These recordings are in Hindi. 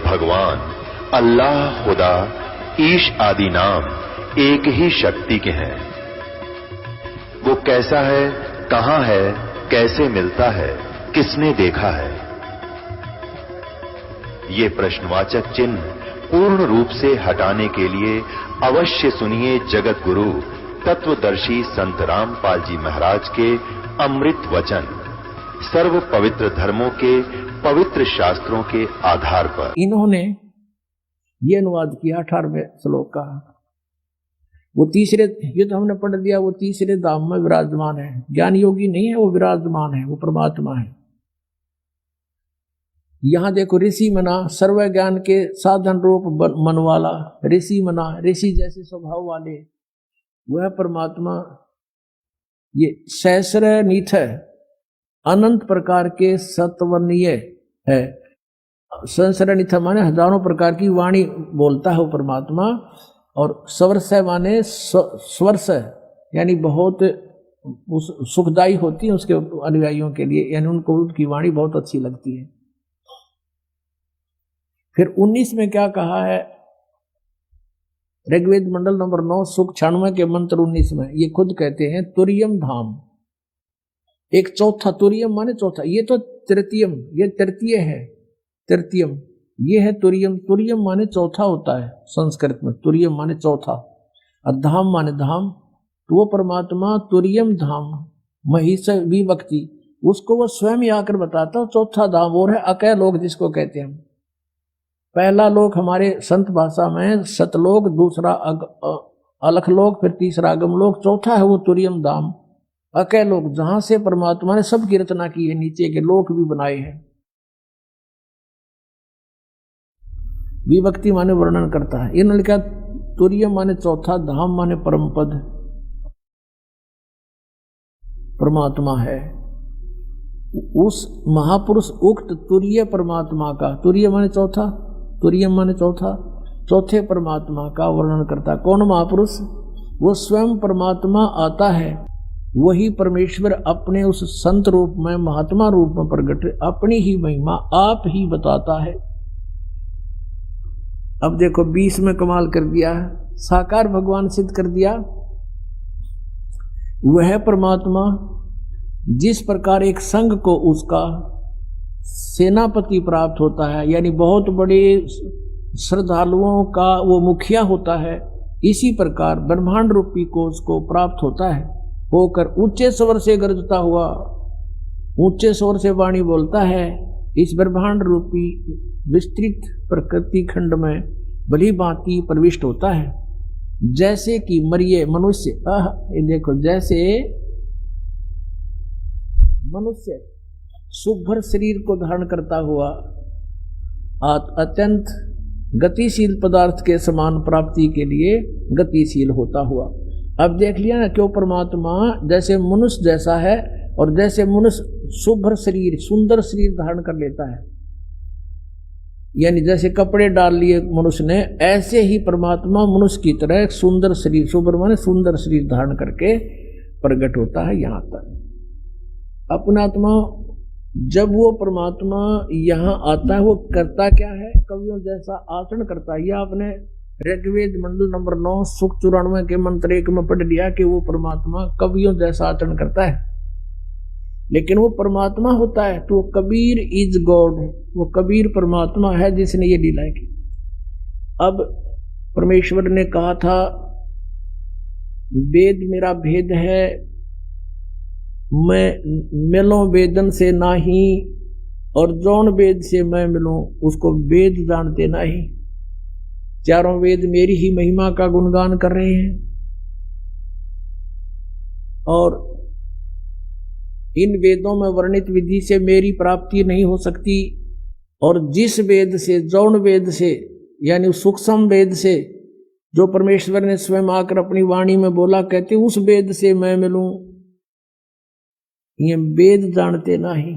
भगवान, अल्लाह, खुदा, ईश आदि नाम एक ही शक्ति के हैं। वो कैसा है, कहां है, कैसे मिलता है, किसने देखा है? ये प्रश्नवाचक चिन्ह पूर्ण रूप से हटाने के लिए अवश्य सुनिए जगत गुरु तत्वदर्शी संत रामपाल जी महाराज के अमृत वचन, सर्व पवित्र धर्मों के पवित्र शास्त्रों के आधार पर। इन्होंने ये अनुवाद किया 18वें श्लोक का। वो तीसरे, ये तो हमने पढ़ दिया, वो तीसरे धाम में विराजमान है। ज्ञान योगी नहीं है, वो विराजमान है, वो परमात्मा है। यहां देखो, ऋषि मना, सर्व ज्ञान के साधन रूप मन वाला ऋषि मना, ऋषि जैसे स्वभाव वाले, वह परमात्मा ये सहस्र नीथ है, अनंत प्रकार के सत्वनीय है। सहस्र नीथ माने हजारों प्रकार की वाणी बोलता है वो परमात्मा। और स्वर्स माने स्वर्स, यानी बहुत सुखदायी होती है उसके अनुयायियों के लिए, यानी उनको उनकी वाणी बहुत अच्छी लगती है। फिर 19 में क्या कहा है, ऋग्वेद मंडल नंबर 9 सुख 96 के मंत्र 19 में ये खुद कहते हैं तुरियम धाम। एक चौथा, तुरियम माने चौथा, ये तो तृतीयम, ये तृतीय है, तृतीयम ये है तुरियम। तुरियम माने चौथा होता है संस्कृत में, तुरियम माने चौथा, और धाम माने धाम। तो वो परमात्मा तुरियम धाम महिष विभक्ति, उसको वो स्वयं ही आकर बताता है चौथा धाम और है अकय लोक, जिसको कहते हैं हम। पहला लोक हमारे संत भाषा में सतलोक, दूसरा अलख लोक, फिर तीसरा अगम लोक, चौथा है वो तुरियम धाम अकय लोक, जहां से परमात्मा ने सबकी रचना की है, नीचे के लोक भी बनाए हैं। विभक्ति माने वर्णन करता है। इन्होंने लिखा तुरियम माने चौथा, धाम माने परम पद परमात्मा है। उस महापुरुष उक्त तुरीय परमात्मा का, तुरीय माने चौथा, तुरीयम माने चौथा, चौथे परमात्मा का वर्णन करता। कौन महापुरुष? वो स्वयं परमात्मा आता है, वही परमेश्वर अपने उस संत रूप में, महात्मा रूप में प्रकट अपनी ही महिमा आप ही बताता है। अब देखो 20 में कमाल कर दिया, साकार भगवान सिद्ध कर दिया। वह परमात्मा जिस प्रकार एक संघ को उसका सेनापति प्राप्त होता है, यानी बहुत बड़े श्रद्धालुओं का वो मुखिया होता है, इसी प्रकार ब्रह्मांड रूपी को उसको प्राप्त होता है, होकर ऊंचे स्वर से गरजता हुआ, ऊंचे स्वर से वाणी बोलता है, इस ब्रह्मांड रूपी विस्तृत प्रकृति खंड में भली भांति प्रविष्ट होता है। जैसे कि मरिये मनुष्य, ये देखो, जैसे मनुष्य सुभर शरीर को धारण करता हुआ अत्यंत गतिशील पदार्थ के समान प्राप्ति के लिए गतिशील होता हुआ। अब देख लिया ना, क्यों परमात्मा जैसे मनुष्य जैसा है, और जैसे मनुष्य सुभर शरीर, सुंदर शरीर धारण कर लेता है, यानी जैसे कपड़े डाल लिए मनुष्य ने, ऐसे ही परमात्मा मनुष्य की तरह एक सुंदर शरीर, सुभर माने सुंदर शरीर धारण करके प्रकट होता है यहाँ तक। अपनात्मा जब वो परमात्मा यहाँ आता है, वो करता क्या है? कवियों जैसा आचरण करता है। यह आपने ऋग्वेद मंडल नंबर 9 सुख 94 के मंत्र 1 में पढ़ लिया कि वो परमात्मा कवियों जैसा आचरण करता है। लेकिन वो परमात्मा होता है तो कबीर इज गॉड, वो कबीर परमात्मा है जिसने ये लीला की। अब परमेश्वर ने कहा था, वेद मेरा भेद है, मैं मिलूं वेदन से नाही, और जौन वेद से मैं मिलूं उसको वेद जानते नहीं। चारों वेद मेरी ही महिमा का गुणगान कर रहे हैं, और इन वेदों में वर्णित विधि से मेरी प्राप्ति नहीं हो सकती। और जिस वेद से, जौन वेद से, यानी सूक्ष्म वेद से जो परमेश्वर ने स्वयं आकर अपनी वाणी में बोला, कहते उस वेद से मैं मिलूं, ये वेद जानते नहीं।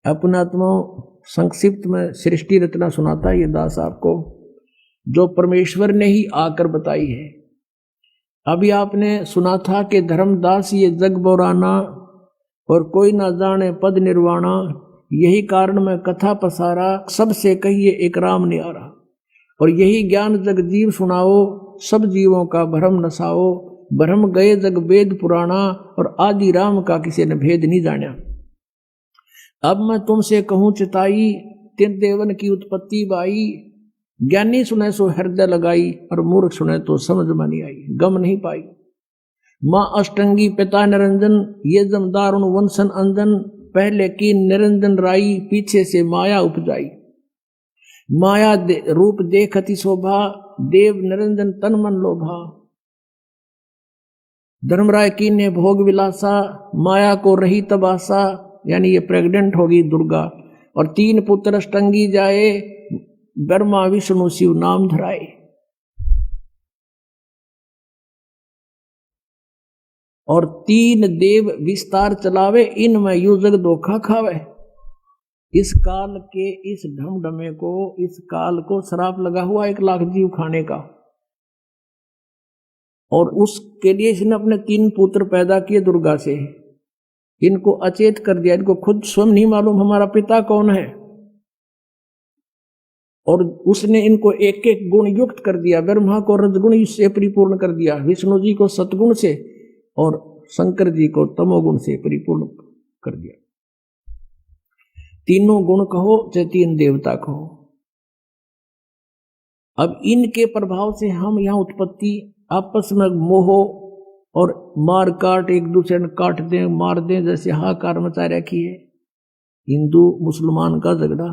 अपनात्मा संक्षिप्त में सृष्टि रचना सुनाता है ये दास आपको, जो परमेश्वर ने ही आकर बताई है। अभी आपने सुना था कि धर्मदास ये जग बोराना, और कोई ना जाने पद निर्वाणा, यही कारण मैं कथा पसारा, सबसे कहिए एक राम न्यारा। और यही ज्ञान जग जीव सुनाओ, सब जीवों का भ्रम नसाओ। भ्रम गए जग वेद पुराना, और आदि राम का किसी ने भेद नहीं जाना। अब मैं तुमसे कहूं चिताई, तीन देवन की उत्पत्ति बाई। ज्ञानी सुने सो हृदय लगाई, और मूर्ख सुने तो समझ में नहीं आई, गम नहीं पाई। माँ अष्टंगी पिता निरंजन, ये जमदार उन वंशन अंजन। पहले की निरंजन राई, पीछे से माया उपजाई। माया रूप देखती शोभा, देव निरंजन तन मन लोभा। धर्मराय की ने भोग विलासा, माया को रही तबासा। यानी ये प्रेग्नेंट होगी दुर्गा। और तीन पुत्र अष्टंगी जाए, ब्रह्मा विष्णु शिव नाम धराए। और तीन देव विस्तार चलावे, इनमें यू जग धोखा खावे। इस काल के इस ढमढमे को, इस काल को श्राप लगा हुआ 1 लाख जीव खाने का। और उसके लिए इसने अपने 3 पुत्र पैदा किए दुर्गा से। इनको अचेत कर दिया, इनको खुद स्वयं नहीं मालूम हमारा पिता कौन है। और उसने इनको एक एक गुण युक्त कर दिया। ब्रह्मा को रजगुण से परिपूर्ण कर दिया, विष्णु जी को सतगुण से, और शंकर जी को तमोगुण से परिपूर्ण कर दिया। तीनों गुण कहो चाहे 3 देवता कहो। अब इनके प्रभाव से हम यहाँ उत्पत्ति, आपस में मोह और मार काट, एक दूसरे ने काट दें मार दें, जैसे हाहाकार मचा रखी है। हिंदू मुसलमान का झगड़ा,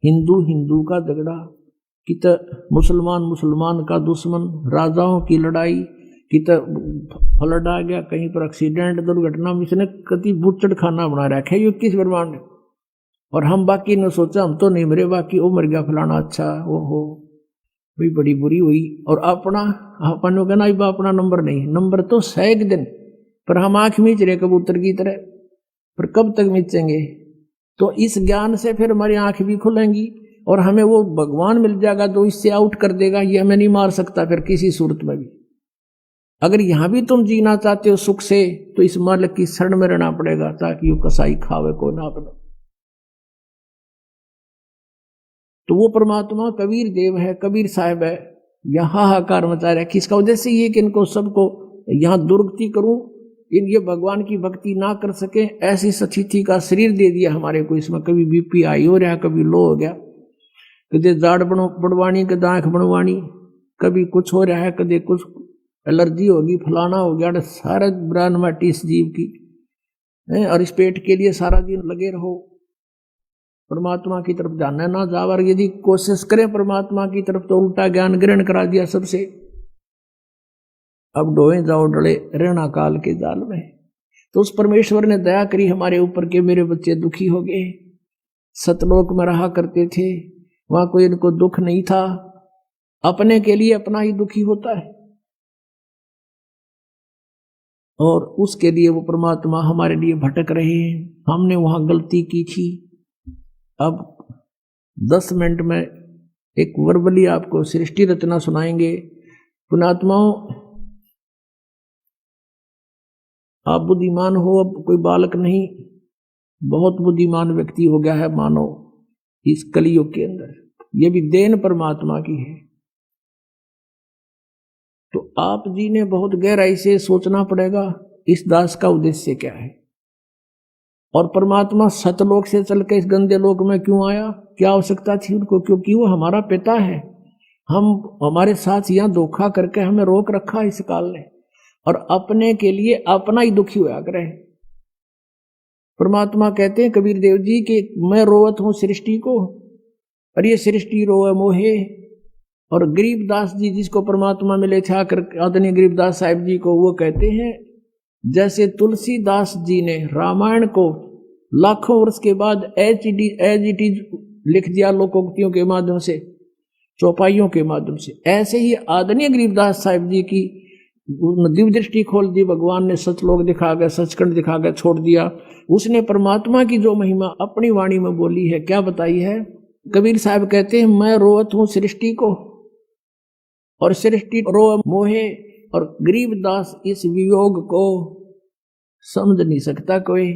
हिंदू हिंदू का झगड़ा, कित मुसलमान मुसलमान का दुश्मन, राजाओं की लड़ाई, कित फ्लड आ गया, कहीं पर एक्सीडेंट दुर्घटना में इसने कति बुच्चड़ खाना बना रखा है 21 ब्रह्मांड। और हम बाकी ने सोचा हम तो नहीं मरे, बाकी वो मर गया फलाना, अच्छा वो हो भाई बड़ी बुरी हुई। और अपना अपन को कहना अपना नंबर नहीं, नंबर तो 100 दिन, पर हम आंख मीच रहे कबूतर की तरह, पर कब तक मीचेंगे। तो इस ज्ञान से फिर हमारी आंख भी खुलेंगी, और हमें वो भगवान मिल जाएगा जो इससे आउट कर देगा। ये हमें नहीं मार सकता फिर किसी सूरत में भी। अगर यहां भी तुम जीना चाहते हो सुख से, तो इस मल की शरण में रहना पड़ेगा, ताकि वो कसाई खावे को ना अपना। तो वो परमात्मा कबीर देव है, कबीर साहब है, यहाँ हाहाकार मचा रहा है। किसका उद्देश्य ये कि इनको सबको यहाँ दुर्गति करूं, इन ये भगवान की भक्ति ना कर सके, ऐसी स्थिति का शरीर दे दिया हमारे को। इसमें कभी बीपी हाई हो रहा, कभी लो हो गया, कभी जाड़ बढ़वानी, कभी आंख बढ़वानी, कभी कुछ हो रहा है, कभी कुछ एलर्जी होगी, फलाना हो गया। सारे ब्रान माटी इस जीव की है, और इस पेट के लिए सारा दिन लगे रहो। परमात्मा की तरफ जाना ना जाओ, और यदि कोशिश करें परमात्मा की तरफ तो उल्टा ज्ञान ग्रहण करा दिया सबसे। अब डोए जाओ डले रहना काल के जाल में। तो उस परमेश्वर ने दया करी हमारे ऊपर के मेरे बच्चे दुखी हो गए। सतलोक में रहा करते थे, वहां कोई इनको दुख नहीं था, अपने के लिए अपना ही दुखी होता है। और उसके लिए वो परमात्मा हमारे लिए भटक रहे हैं। हमने वहां गलती की थी। अब 10 मिनट में एक वर्बली आपको सृष्टि रचना सुनाएंगे। पुणात्माओं, आप बुद्धिमान हो, अब कोई बालक नहीं, बहुत बुद्धिमान व्यक्ति हो गया है मानव इस कलियुग के अंदर। ये भी देन परमात्मा की है। तो आप जी ने बहुत गहराई से सोचना पड़ेगा इस दास का उद्देश्य क्या है, और परमात्मा सतलोक से चल के इस गंदे लोक में क्यों आया, क्या आवश्यकता थी उनको, क्योंकि वो हमारा पिता है। हमारे साथ यहाँ धोखा करके हमें रोक रखा इस काल ने, और अपने के लिए अपना ही दुखी होया करे। परमात्मा कहते हैं कबीर देव जी कि मैं रोवत हूं सृष्टि को, और ये सृष्टि रोवे मोहे। और गरीबदास जी जिसको परमात्मा मिले थे आकर, आदरणीय गरीबदास साहिब जी को, वो कहते हैं जैसे तुलसीदास जी ने रामायण को लाखों वर्ष के बाद एज इट इज लिख दिया लोकोक्तियों के माध्यम से, चौपाइयों के माध्यम से, ऐसे ही आदरणीय गरीबदास साहिब जी की दिव्य दृष्टि खोल दी भगवान ने। सचलोक दिखा गया, सचखंड दिखा गया, छोड़ दिया। उसने परमात्मा की जो महिमा अपनी वाणी में बोली है, क्या बताई है। कबीर साहब कहते हैं मैं रोवत हूं सृष्टि को, और सृष्टि रो मोहे। और गरीबदास इस वियोग को समझ नहीं सकता कोई,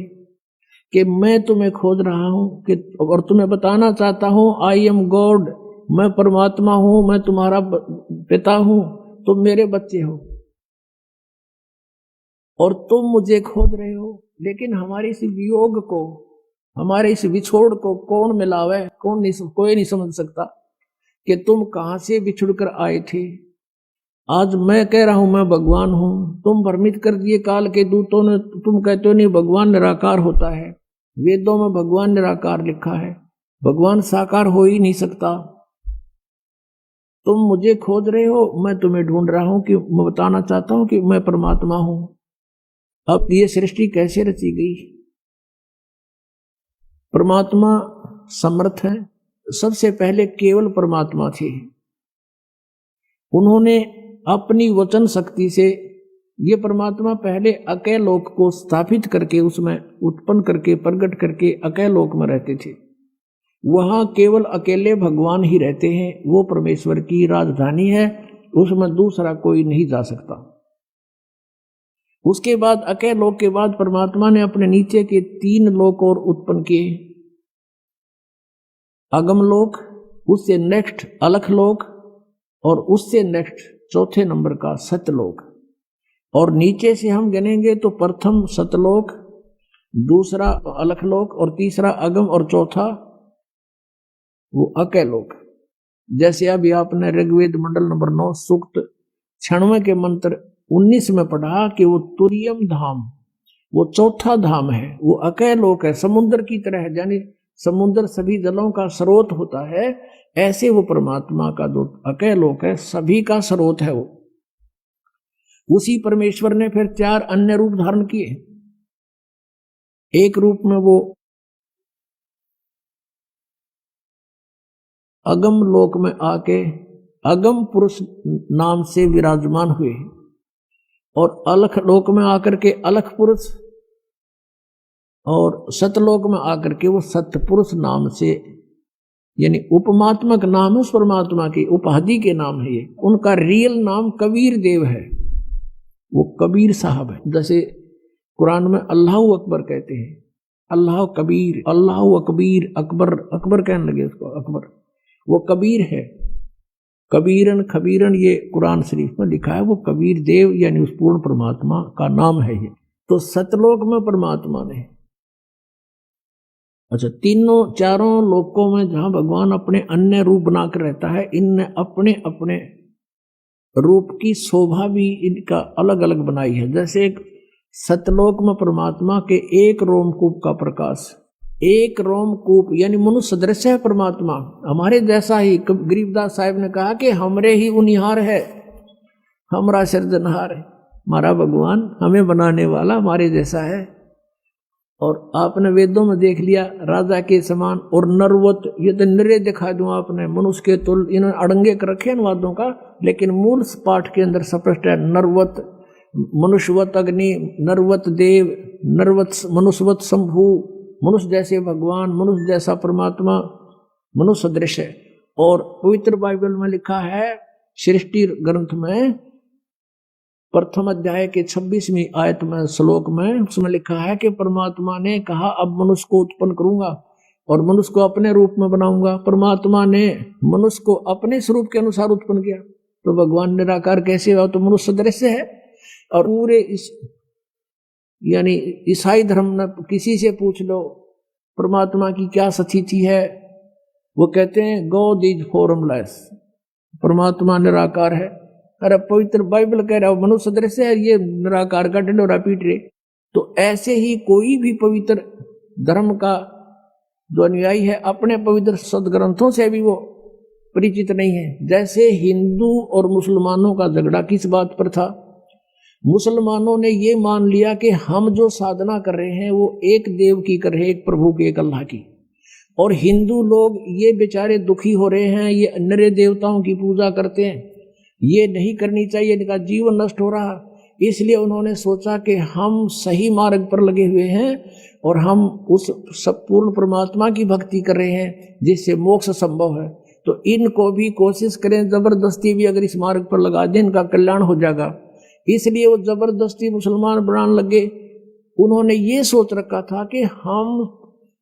कि मैं तुम्हें खोज रहा हूं कि और तुम्हें बताना चाहता हूं आई एम गॉड, मैं परमात्मा हूं, मैं तुम्हारा पिता हूं, तुम मेरे बच्चे हो और तुम मुझे खोज रहे हो। लेकिन हमारे इस वियोग को, हमारे इस विछोड़ को कौन मिलावे, कोई नहीं समझ सकता कि तुम कहां से बिछुड़ कर आए थे। आज मैं कह रहा हूं मैं भगवान हूं, तुम भ्रमित कर दिए काल के दूतों ने, तुम कहते हो नहीं भगवान निराकार होता है, वेदों में भगवान निराकार लिखा है, भगवान साकार हो ही नहीं सकता। तुम मुझे खोज रहे हो, मैं तुम्हें ढूंढ रहा हूं कि मैं बताना चाहता हूं कि मैं परमात्मा हूं। अब ये सृष्टि कैसे रची गई? परमात्मा समर्थ है, सबसे पहले केवल परमात्मा थे, उन्होंने अपनी वचन शक्ति से ये परमात्मा पहले अकेल लोक को स्थापित करके उसमें उत्पन्न करके प्रकट करके अकेल लोक में रहते थे। वहां केवल अकेले भगवान ही रहते हैं, वो परमेश्वर की राजधानी है, उसमें दूसरा कोई नहीं जा सकता। उसके बाद अकेल लोक के बाद परमात्मा ने अपने नीचे के 3 लोक और उत्पन्न किए, अगम लोक, उससे नेक्स्ट अलख लोक और उससे नेक्स्ट चौथे नंबर का सतलोक। और नीचे से हम गिनेंगे तो प्रथम सतलोक, दूसरा अलखलोक और तीसरा अगम और चौथा वो अकैलोक। जैसे अभी आपने ऋग्वेद मंडल नंबर 9 सूक्त 96 के मंत्र 19 में पढ़ा कि वो तुरियम धाम, वो चौथा धाम है, वो अकैलोक है, समुद्र की तरह है, यानी समुद्र सभी जलों का स्रोत होता है, ऐसे वो परमात्मा का जो अकैलोक है सभी का स्रोत है। वो उसी परमेश्वर ने फिर 4 अन्य रूप धारण किए। एक रूप में वो अगम लोक में आके अगम पुरुष नाम से विराजमान हुए और अलख लोक में आकर के अलख पुरुष और सतलोक में आकर के वो सतपुरुष नाम से, यानी उपमात्मक नाम है उस परमात्मा की, उपाधि के नाम है ये। उनका रियल नाम कबीर देव है, वो कबीर साहब है। जैसे कुरान में अल्लाह अकबर कहते हैं, अल्लाह कबीर, अल्लाह अकबीर, अकबर, अकबर कहने लगे उसको अकबर, वो कबीर है। कबीरन खबीरन ये कुरान शरीफ में लिखा है, वो कबीर देव यानी उस पूर्ण परमात्मा का नाम है ये। तो सतलोक में परमात्मा ने, अच्छा, तीनों चारों लोकों में जहां भगवान अपने अन्य रूप बनाकर रहता है, इनने अपने अपने रूप की शोभा भी इनका अलग अलग बनाई है। जैसे एक सतलोक में परमात्मा के एक रोमकूप का प्रकाश, एक रोमकूप यानी मनुष्य सदृश है परमात्मा, हमारे जैसा ही। गरीबदास साहिब ने कहा कि हमरे ही उनिहार है, हमारा सृजनहार है, हमारा भगवान हमें बनाने वाला हमारे जैसा है। और आपने वेदों में देख लिया राजा के समान और नरवत, ये तो निरे दिखा दूं आपने, मनुष्य के तुल, इन्होंने अड़ंगे कर रखे इन वादों का, लेकिन मूल पाठ के अंदर स्पष्ट है नरवत, मनुष्यवत अग्नि, नरवत देव, नरवत मनुष्यवत शंभु, मनुष्य जैसे भगवान, मनुष्य जैसा परमात्मा, मनुष्य सदृश है। और पवित्र बाइबल में लिखा है सृष्टि ग्रंथ में प्रथम अध्याय के 26वीं आयत में श्लोक में, उसमें लिखा है कि परमात्मा ने कहा अब मनुष्य को उत्पन्न करूंगा और मनुष्य को अपने रूप में बनाऊंगा। परमात्मा ने मनुष्य को अपने स्वरूप के अनुसार उत्पन्न किया। तो भगवान निराकार कैसे हुआ? तो मनुष्य दृश्य है। और पूरे इस यानी ईसाई धर्म में किसी से पूछ लो परमात्मा की क्या स्थिति है, वो कहते हैं गॉड इज फॉर्मलेस, परमात्मा निराकार है। अरे पवित्र बाइबल कह रहा है मनुष्य दृश्य है, ये निराकार का ढिंढोरा पीट रहे। तो ऐसे ही कोई भी पवित्र धर्म का जो अनुयायी है अपने पवित्र सदग्रंथों से भी वो परिचित नहीं है। जैसे हिंदू और मुसलमानों का झगड़ा किस बात पर था? मुसलमानों ने ये मान लिया कि हम जो साधना कर रहे हैं वो एक देव की कर रहे हैं, एक प्रभु की, एक अल्लाह की। और हिंदू लोग ये बेचारे दुखी हो रहे हैं, ये अन्य देवताओं की पूजा करते हैं, ये नहीं करनी चाहिए, इनका जीवन नष्ट हो रहा। इसलिए उन्होंने सोचा कि हम सही मार्ग पर लगे हुए हैं और हम उस सब पूर्ण परमात्मा की भक्ति कर रहे हैं जिससे मोक्ष संभव है। तो इनको भी कोशिश करें, जबरदस्ती भी अगर इस मार्ग पर लगा दें इनका कल्याण हो जाएगा। इसलिए वो जबरदस्ती मुसलमान बनाने लगे उन्होंने ये सोच रखा था कि हम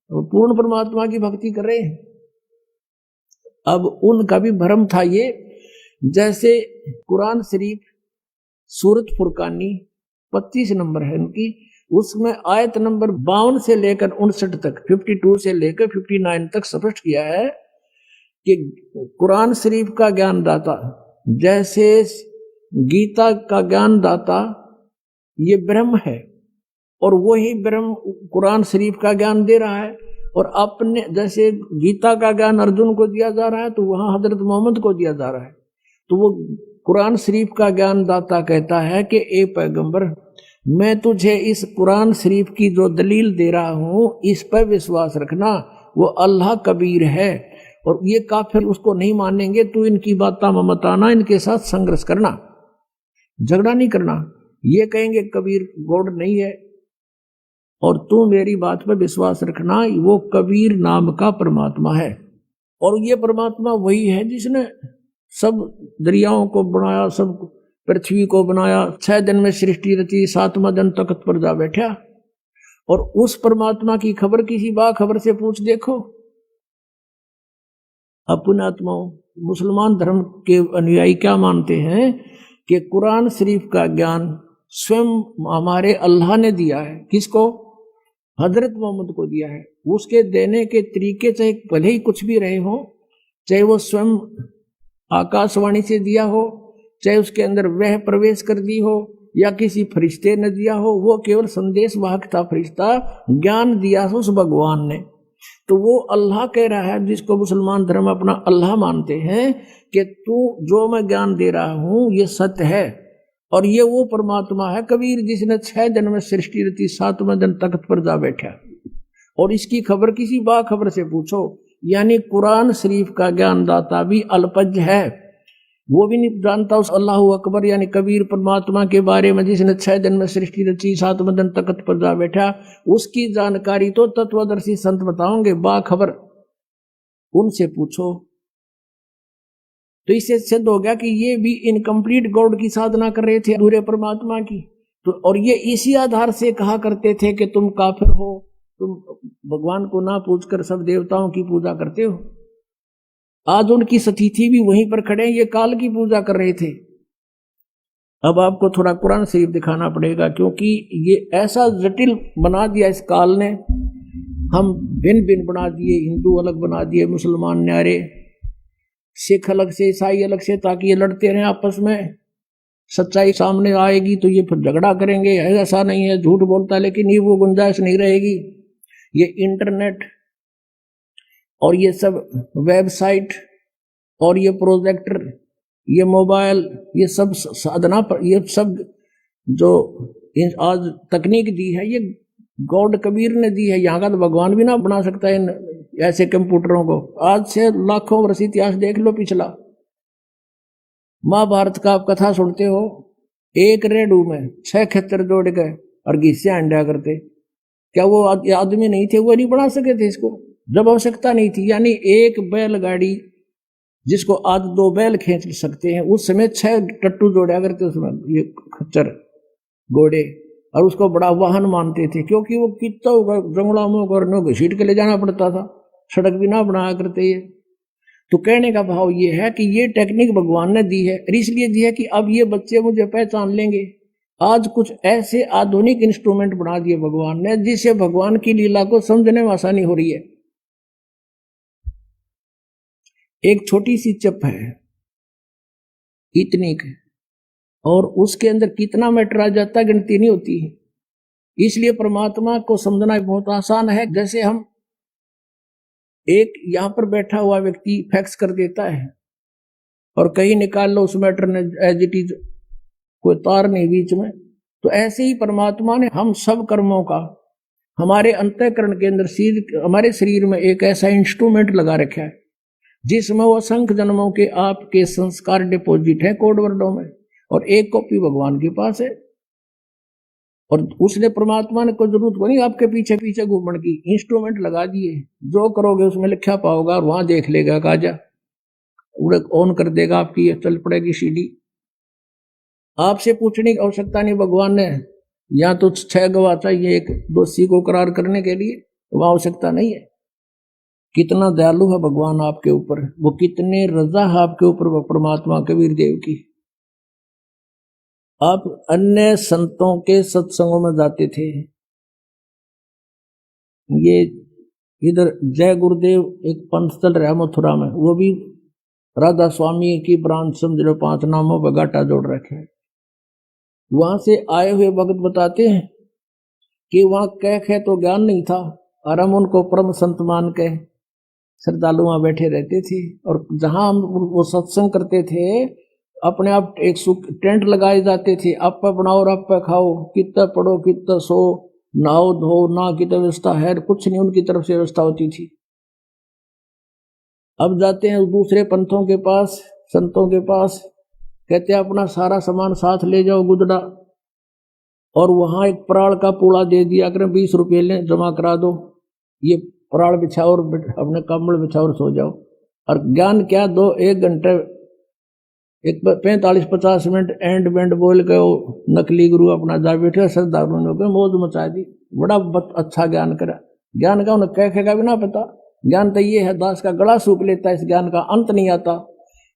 पूर्ण परमात्मा की भक्ति कर रहे हैं। अब उनका भी भ्रम था ये। जैसे कुरान शरीफ सूरत फुरकानी 25 नंबर है उनकी, उसमें आयत नंबर 52 से लेकर 59 तक, 52 से लेकर 59 तक स्पष्ट किया है कि कुरान शरीफ का ज्ञानदाता, जैसे गीता का ज्ञानदाता ये ब्रह्म है, और वही ब्रह्म कुरान शरीफ का ज्ञान दे रहा है। और अपने जैसे गीता का ज्ञान अर्जुन को दिया जा रहा है, तो वहां हजरत मोहम्मद को दिया जा रहा है। तो वो कुरान शरीफ का ज्ञानदाता कहता है कि ए पैगंबर, मैं तुझे इस कुरान शरीफ की जो दलील दे रहा हूं, इस पर विश्वास रखना, वो अल्लाह कबीर है। और ये काफिर उसको नहीं मानेंगे, तू इनकी बात में मत आना, इनके साथ संघर्ष करना, झगड़ा नहीं करना। ये कहेंगे कबीर गॉड नहीं है, और तू मेरी बात पर विश्वास रखना, वो कबीर नाम का परमात्मा है। और ये परमात्मा वही है जिसने सब दरियाओं को बनाया, सब पृथ्वी को बनाया, 6 दिन में सृष्टि रची, 7वां दिन तख्त पर जा बैठा। और उस परमात्मा की खबर किसी बाखबर से पूछ देखो। अपने आत्माओं, मुसलमान धर्म के अनुयायी क्या मानते हैं कि कुरान शरीफ का ज्ञान स्वयं हमारे अल्लाह ने दिया है। किसको? हजरत मोहम्मद को दिया है। उसके देने के तरीके चाहे भले ही कुछ भी रहे हो, चाहे वो स्वयं आकाशवाणी से दिया हो, चाहे उसके अंदर वह प्रवेश कर दी हो, या किसी फरिश्ते ने दिया हो, वो केवल संदेश वाहक था फरिश्ता, ज्ञान दिया उस भगवान ने। तो वो अल्लाह कह रहा है, जिसको मुसलमान धर्म अपना अल्लाह मानते हैं, कि तू जो मैं ज्ञान दे रहा हूं ये सत्य है। और ये वो परमात्मा है कबीर जिसने 6 दिन में सृष्टि रची, 7वें दिन तख्त पर जा बैठा। और इसकी खबर किसी बाखबर से पूछो। यानी कुरान शरीफ का ज्ञानदाता भी अल्पज्ञ है, वो भी नहीं जानता उस अल्लाह अकबर यानी कबीर परमात्मा के बारे में, जिसने 6 दिन में सृष्टि रची, 7वें दिन तख्त पर जा बैठा। उसकी जानकारी तो तत्वदर्शी संत बताओगे, बाखबर, उनसे पूछो। तो इससे सिद्ध हो गया कि ये भी इनकम्प्लीट गॉड की साधना कर रहे थे, अधूरे परमात्मा की। तो और ये इसी आधार से कहा करते थे कि तुम काफिर हो, तुम भगवान को ना पूछकर सब देवताओं की पूजा करते हो। आज उनकी सतीथि भी वहीं पर खड़े, ये काल की पूजा कर रहे थे। अब आपको थोड़ा कुरान शरीफ दिखाना पड़ेगा, क्योंकि ये ऐसा जटिल बना दिया इस काल ने। हम भिन्न भिन्न बना दिए, हिंदू अलग बना दिए, मुसलमान न्यारे, सिख अलग से, ईसाई अलग से, ताकि ये लड़ते रहें आपस में। सच्चाई सामने आएगी तो ये फिर झगड़ा करेंगे, ऐसा नहीं है, झूठ बोलता, लेकिन ये वो गुंजाइश नहीं रहेगी। ये इंटरनेट और ये सब वेबसाइट और ये प्रोजेक्टर, ये मोबाइल, ये सब साधना पर, ये सब जो आज तकनीक दी है, ये गॉड कबीर ने दी है। यहाँ का तो भगवान भी ना बना सकता है इन ऐसे कंप्यूटरों को। आज से लाखों वर्ष इतिहास देख लो पिछला। महाभारत का आप कथा सुनते हो, एक रेडू में 6 खेतर जोड़ गए और घिस्से अंडा करते। क्या वो आदमी नहीं थे, वो नहीं बना सके थे इसको, जब आवश्यकता नहीं थी। यानी एक बैलगाड़ी जिसको आज 2 बैल खींच सकते हैं, उस समय 6 टट्टू जोड़ा करते उसमें, ये खच्चर घोड़े, और उसको बड़ा वाहन मानते थे, क्योंकि वो कितना होगा, जंगलों में घसीट के ले जाना पड़ता था, सड़क भी ना बनाया करते ये। तो कहने का भाव ये है कि ये टेक्निक भगवान ने दी है, इसलिए दी है कि अब ये बच्चे मुझे पहचान लेंगे। आज कुछ ऐसे आधुनिक इंस्ट्रूमेंट बना दिए भगवान ने, जिससे भगवान की लीला को समझने में आसानी हो रही है। एक छोटी सी चिप है इतनी की, और उसके अंदर कितना मैटर आ जाता है, गिनती नहीं होती है। इसलिए परमात्मा को समझना बहुत आसान है। जैसे हम एक यहां पर बैठा हुआ व्यक्ति फैक्स कर देता है और कहीं निकाल लो, उस मैटर ने एज इट इज, कोई तार नहीं बीच में। तो ऐसे ही परमात्मा ने हम सब कर्मों का हमारे अंतःकरण के अंदर, हमारे शरीर में एक ऐसा इंस्ट्रूमेंट लगा रखा है, जिसमें वो असंख्य जन्मों के आपके संस्कार डिपॉजिट है कोड वर्डों में, और एक कॉपी भगवान के पास है। और उसने, परमात्मा ने कोई जरूरत नहीं आपके पीछे पीछे घूमने की, इंस्ट्रूमेंट लगा दिए, जो करोगे उसमें लिखा पाओगा, और वहां देख लेगा, काजा ऑन कर देगा, आपकी चल पड़ेगी सीडी। आपसे पूछने की आवश्यकता नहीं, भगवान ने या तो 6 गवाह चाहिए एक दोषी को करार करने के लिए, वह आवश्यकता नहीं है। कितना दयालु है भगवान आपके ऊपर, वो कितने रजा है आपके ऊपर, वो परमात्मा कबीर देव की। आप अन्य संतों के सत्संगों में जाते थे, ये इधर जय गुरुदेव एक पंथ चल रहा है मथुरा में, वो भी राधा स्वामी की ब्रांच समझ लो, 5 नामों पर गाटा जोड़ रखे है। वहां से आए हुए भगत बताते हैं कि वहां कह तो ज्ञान नहीं था, और हम उनको परम संत मान के श्रद्धालु वहां बैठे रहते थे। और जहां हम वो सत्संग करते थे, अपने आप एक टेंट लगाए जाते थे, आप पे बनाओ और आप पे खाओ, कितना पढ़ो कितना सो, नहाओ धो, ना की तो व्यवस्था है कुछ नहीं, उनकी तरफ से व्यवस्था होती थी। अब जाते हैं दूसरे पंथों के पास, संतों के पास, कहते हैं अपना सारा सामान साथ ले जाओ गुदड़ा, और वहां एक प्राण का पूड़ा दे दिया करें, 20 रुपये ले जमा करा दो, ये प्राण बिछाओ और अपने कम्बल बिछाओ और सो जाओ। और ज्ञान क्या, 1 घंटे 45-50 मिनट एंड बेंड बोल के वो नकली गुरु अपना जा बैठे, श्रद्धालुओं को मौज मचा दी, बड़ा अच्छा ज्ञान करा। ज्ञान का उन्हें कह भी ना पता, ज्ञान तो ये है दास का गला सूख लेता है, इस ज्ञान का अंत नहीं आता।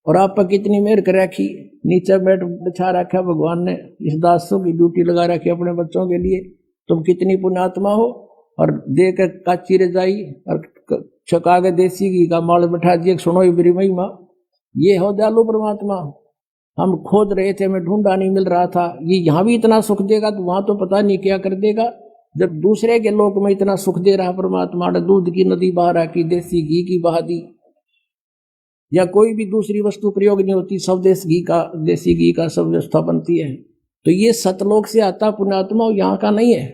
और आप पर कितनी मेहर कर रखी, नीचे बैठ बिछा रखा भगवान ने, इस दासों की ड्यूटी लगा रखी अपने बच्चों के लिए, तुम कितनी पुण्यात्मा हो। और दे कर काची रजाई और छका के देसी घी का माल बैठा दिए, सुनो मेरी महिमा, ये हो दयालु परमात्मा। हम खोज रहे थे, हमें ढूंढा नहीं मिल रहा था, ये यहाँ भी इतना सुख देगा तो वहां तो पता नहीं क्या कर देगा। जब दूसरे के लोक में इतना सुख दे रहा परमात्मा ने, दूध की नदी बहा रखी, देसी घी की बहा दी, या कोई भी दूसरी वस्तु प्रयोग नहीं होती, सब देसी घी का सब व्यवस्था बनती है। तो ये सतलोक से आता पुण्यात्मा, यहाँ का नहीं है।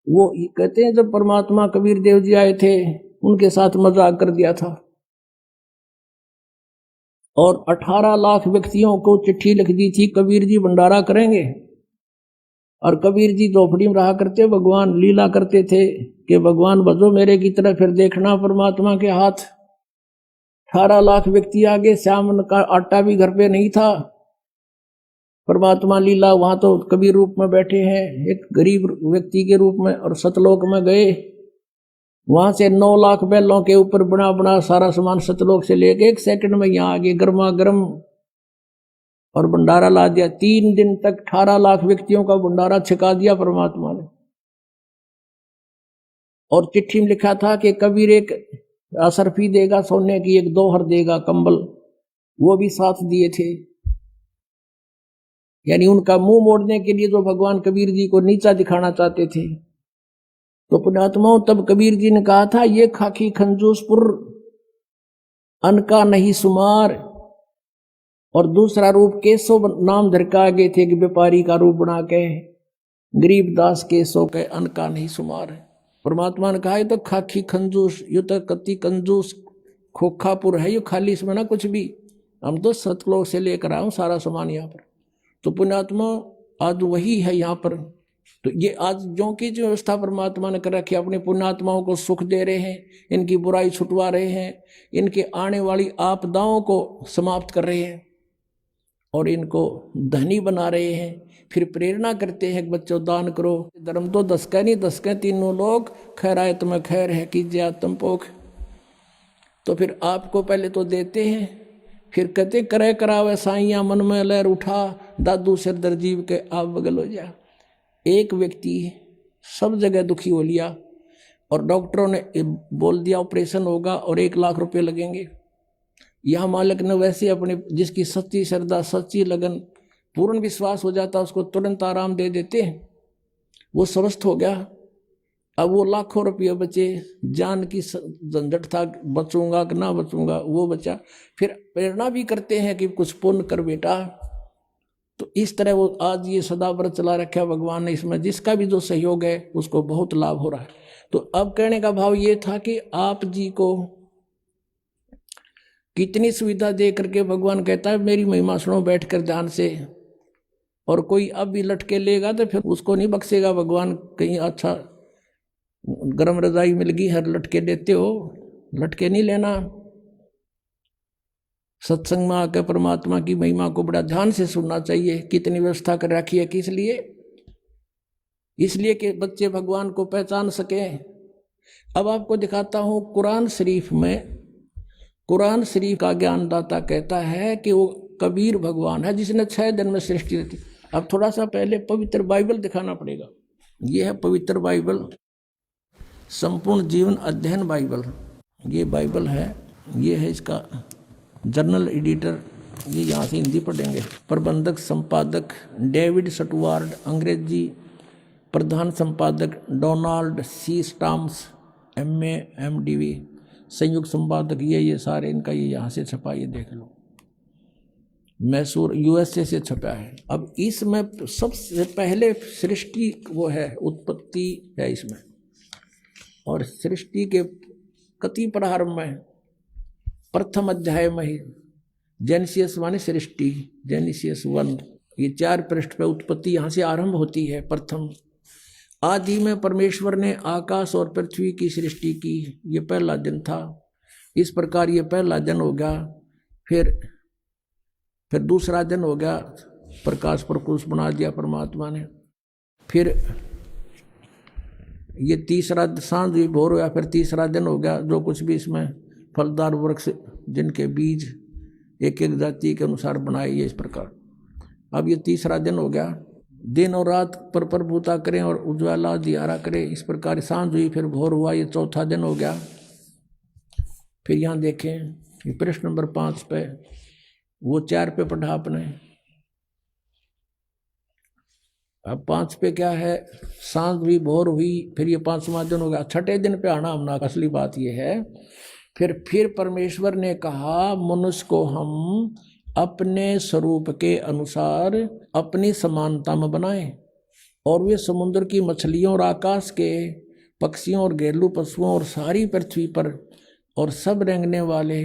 वो कहते हैं जब परमात्मा कबीर देव जी आए थे, उनके साथ मजाक कर दिया था, और 18 लाख व्यक्तियों को चिट्ठी लिख दी थी, कबीर जी भंडारा करेंगे। और कबीर जी झोपड़ी में रहा करते, भगवान लीला करते थे कि भगवान बजो मेरे की तरफ, फिर देखना परमात्मा के हाथ। 18 लाख व्यक्ति आगे, श्याम का आटा भी घर पे नहीं था, परमात्मा लीला वहां तो कबीर रूप में बैठे हैं, एक गरीब व्यक्ति के रूप में। और सतलोक में गए, वहां से 9 लाख बैलों के ऊपर बना बना सारा सामान सतलोक से लेके 1 सेकंड में यहाँ आगे गर्मा गर्म, और भंडारा ला दिया। 3 दिन तक 18 लाख व्यक्तियों का भंडारा छिका दिया परमात्मा ने। और चिट्ठी में लिखा था कि कबीर एक असरफी देगा सोने की, एक दोहर देगा कंबल, वो भी साथ दिए थे। यानी उनका मुंह मोड़ने के लिए जो भगवान कबीर जी को नीचा दिखाना चाहते थे। तो पुण्यात्माओं, तब कबीर जी ने कहा था, ये खाकी खंजूसपुर अनका नहीं सुमार। और दूसरा रूप केशव नाम धर के आगे थे, कि व्यापारी का रूप बना के, गरीब दास केशव के अनका नहीं सुमार। परमात्मा ने कहा ये तो खाकी खंजूस, ये तो कति कंजूस खोखापुर है, ये खाली इसमें ना कुछ भी, हम तो सतलोक से लेकर आए सारा सामान यहाँ पर। तो पुण्यात्मा आज वही है यहाँ पर। तो ये आज जो की जो व्यवस्था परमात्मा ने कर रखी, अपने पुण्यात्माओं को सुख दे रहे हैं, इनकी बुराई छुटवा रहे हैं, इनके आने वाली आपदाओं को समाप्त कर रहे हैं, और इनको धनी बना रहे हैं। फिर प्रेरणा करते हैं कि बच्चों दान करो, धर्म तो 10 का नहीं 10 के तीनों लोग, खैर आए तुम्हें खैर है, कीजिए आत्म पोख। तो फिर आपको पहले तो देते हैं, फिर कहते करे करावे साइया मन में लहर उठा, दादू सिर दर्जीव के आप बगल हो जा। एक व्यक्ति सब जगह दुखी हो लिया, और डॉक्टरों ने बोल दिया ऑपरेशन होगा और 1 लाख रुपए लगेंगे। यह मालिक ने वैसे अपने जिसकी सच्ची श्रद्धा, सच्ची लगन, पूर्ण विश्वास हो जाता, उसको तुरंत आराम दे देते हैं। वो स्वस्थ हो गया, अब वो लाखों रुपये बचे, जान की झंझट था, बचूंगा कि ना बचूंगा, वो बचा। फिर प्रेरणा भी करते हैं कि कुछ पुण्य कर बेटा। तो इस तरह वो आज ये सदा व्रत चला रखा भगवान ने, इसमें जिसका भी जो सहयोग है उसको बहुत लाभ हो रहा है। तो अब कहने का भाव ये था कि आप जी को कितनी सुविधा दे करके भगवान कहता है मेरी महिमा सुनो बैठ कर ध्यान से। और कोई अब भी लटके लेगा तो फिर उसको नहीं बख्शेगा भगवान। कहीं अच्छा गरम रजाई मिल गई, हर लटके देते हो, लटके नहीं लेना। सत्संग में आकर परमात्मा की महिमा को बड़ा ध्यान से सुनना चाहिए। कितनी व्यवस्था कर रखी है, किस लिए? इसलिए कि बच्चे भगवान को पहचान सके। अब आपको दिखाता हूं कुरान शरीफ में, कुरान शरीफ का ज्ञानदाता कहता है कि वो कबीर भगवान है जिसने 6 दिन में सृष्टि रची। अब थोड़ा सा पहले पवित्र बाइबल दिखाना पड़ेगा। ये है पवित्र बाइबल, संपूर्ण जीवन अध्ययन बाइबल। ये बाइबल है, ये है इसका जर्नल एडिटर, ये यहाँ से हिंदी पढ़ेंगे। प्रबंधक संपादक डेविड स्टुअर्ट, अंग्रेजी प्रधान संपादक Donald C Stamps MA MDV, संयुक्त संपादक ये सारे इनका ये यहाँ से छपा, ये देख लो, मैसूर USA से छपा है। अब इसमें सबसे पहले सृष्टि वो है, उत्पत्ति है इसमें, और सृष्टि के कति प्रारंभ में प्रथम अध्याय में ही जेनेसिस माने सृष्टि, जेनेसिस 1, ये 4 पृष्ठ पे उत्पत्ति यहाँ से आरंभ होती है। प्रथम आदि में परमेश्वर ने आकाश और पृथ्वी की सृष्टि की, ये पहला दिन था। इस प्रकार ये पहला दिन हो गया। फिर दूसरा दिन हो गया, प्रकाश प्रकुश बना दिया परमात्मा ने। फिर ये तीसरा सांझ भी भोर हुआ, फिर तीसरा दिन हो गया। जो कुछ भी इसमें फलदार वृक्ष जिनके बीज एक एक जाति के अनुसार बनाए, ये इस प्रकार। अब ये तीसरा दिन हो गया। दिन और रात पर प्रभुता करें और उज्ज्वला दियारा करें, इस प्रकार सांझ हुई, फिर भोर हुआ, ये चौथा दिन हो गया। फिर यहाँ देखें प्रश्न नंबर 5 पे, वो 4 पे पढ़ा आपने। अब 5 पे क्या है, सांझ हुई भोर हुई, फिर ये 5वां दिन हो गया। 6ठे दिन पे आना हमना। असली बात ये है, फिर परमेश्वर ने कहा मनुष्य को हम अपने स्वरूप के अनुसार अपनी समानता में बनाएं, और वे समुद्र की मछलियों और आकाश के पक्षियों और घरेलू पशुओं और सारी पृथ्वी पर और सब रेंगने वाले